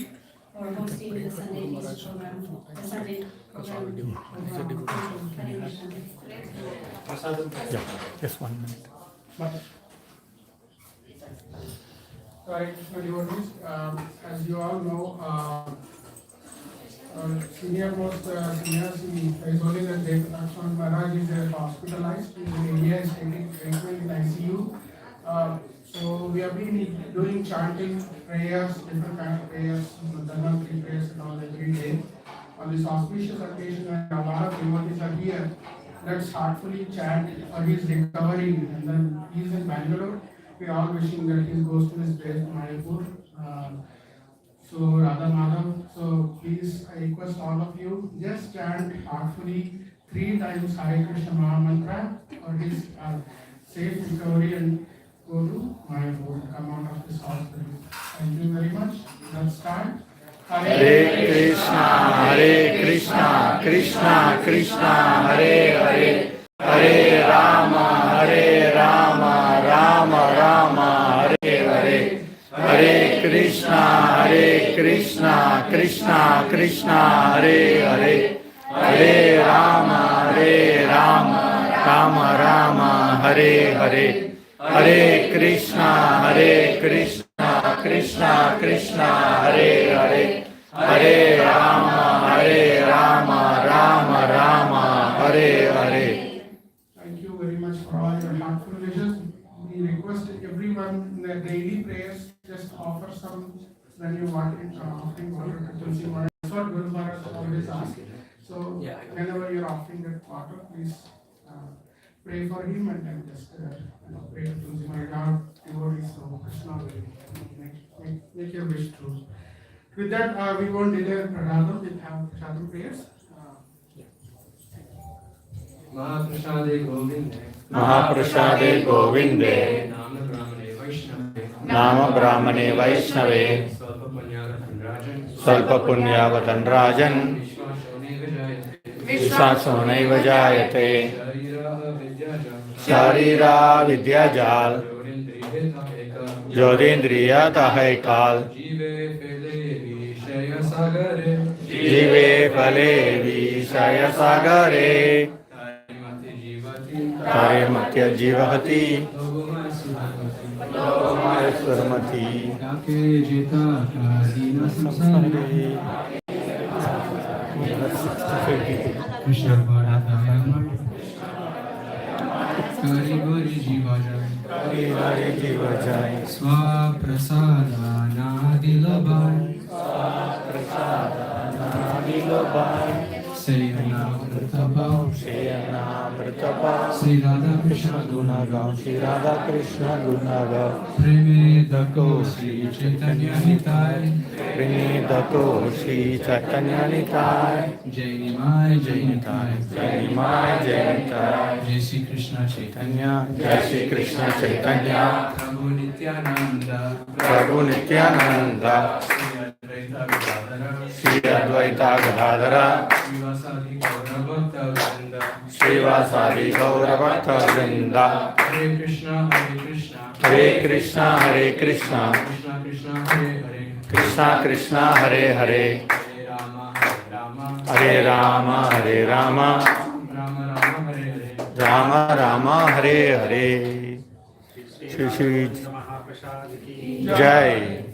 for hosting the Sunday feast program. The Sunday program. Hare Krishna. Yeah, just 1 minute. Hare Krishna devotees, as you all know, senior most sannyasi, His Holiness Dev Lakshman Maharaj is hospitalized. He is in India, is taking treatment in ICU. So we have been doing chanting prayers, different kind of prayers, Dhanvantri prayers and all every day. On this auspicious occasion, when a lot of devotees are here, let's heartfully chant for his recovery. And then he's in Bangalore. We are all wishing that he goes to his base Mayapur. So Radha Madhav, so please I request all of you, just chant heartfully 3 times Hare Krishna Maha Mantra for his safe recovery and go to Mayapur, come out of this hospital. Thank you very much. Let's start. Hare Krishna, Krishna Krishna, Hare Hare, Hare Rama, Rama Rama, Hare Hare. Hare Krishna, Krishna Krishna, Hare Hare, Hare Rama, Rama Rama, Hare Hare. Hare Krishna, Krishna Krishna, Hare Hare, Hare Rama, Rama Hare Hare. Thank you very much for all your heartful wishes. We request everyone in their daily prayers just offer some when you want it, offering water to Tulsi Maharaj. That's what Guru Maharaj always asks. So whenever you're offering that water, please pray for him and then just pray to Tulsi Maharaj. Our devotees, so Krishna will make your wish true. With that, we won't delay Prasadam. We'll have Prasadam prayers. Mahaprasade Govinde, Mahaprasade Govinde, Nama Brahmane Vaishnave, Salpa Punyavatan Rajan, Vishwasonaiva Jayate, Sharira Vidyajal, Jodindriya Tahaikal, Jive Phale Vishaya Sagare, Tare Matya Jivahati, Lomaya Swarmati, Krishna Bharatayam, Kari Gori Jivajai, Swaprasada Nadilabai, Sayana Pratapa, Sri Radha Krishna Gunaga, Sri Radha Krishna Gunaga, Preme Dako Sri Chaitanya Nitai, Prinidako Sri Chaitanya Nitai, Jainimai Jainitai, Jainimai Jainitai, Jai Sri Krishna Chaitanya, Jai Sri Krishna Chaitanya, Prabhu Nityananda, Prabhu Nityananda, Sri Advaita Gadadhara, Srivasadi Gaura Bhakta Vrinda, Hare Krishna, Hare Krishna, Hare Krishna, Hare Krishna, Krishna Krishna, Hare Hare, Krishna Krishna, Hare Hare, Hare Rama, Hare Hare Rama, Rama, Hare Rama, Rama Rama, Hare Hare, Rama Rama, Hare Hare. Shri Shri Jai.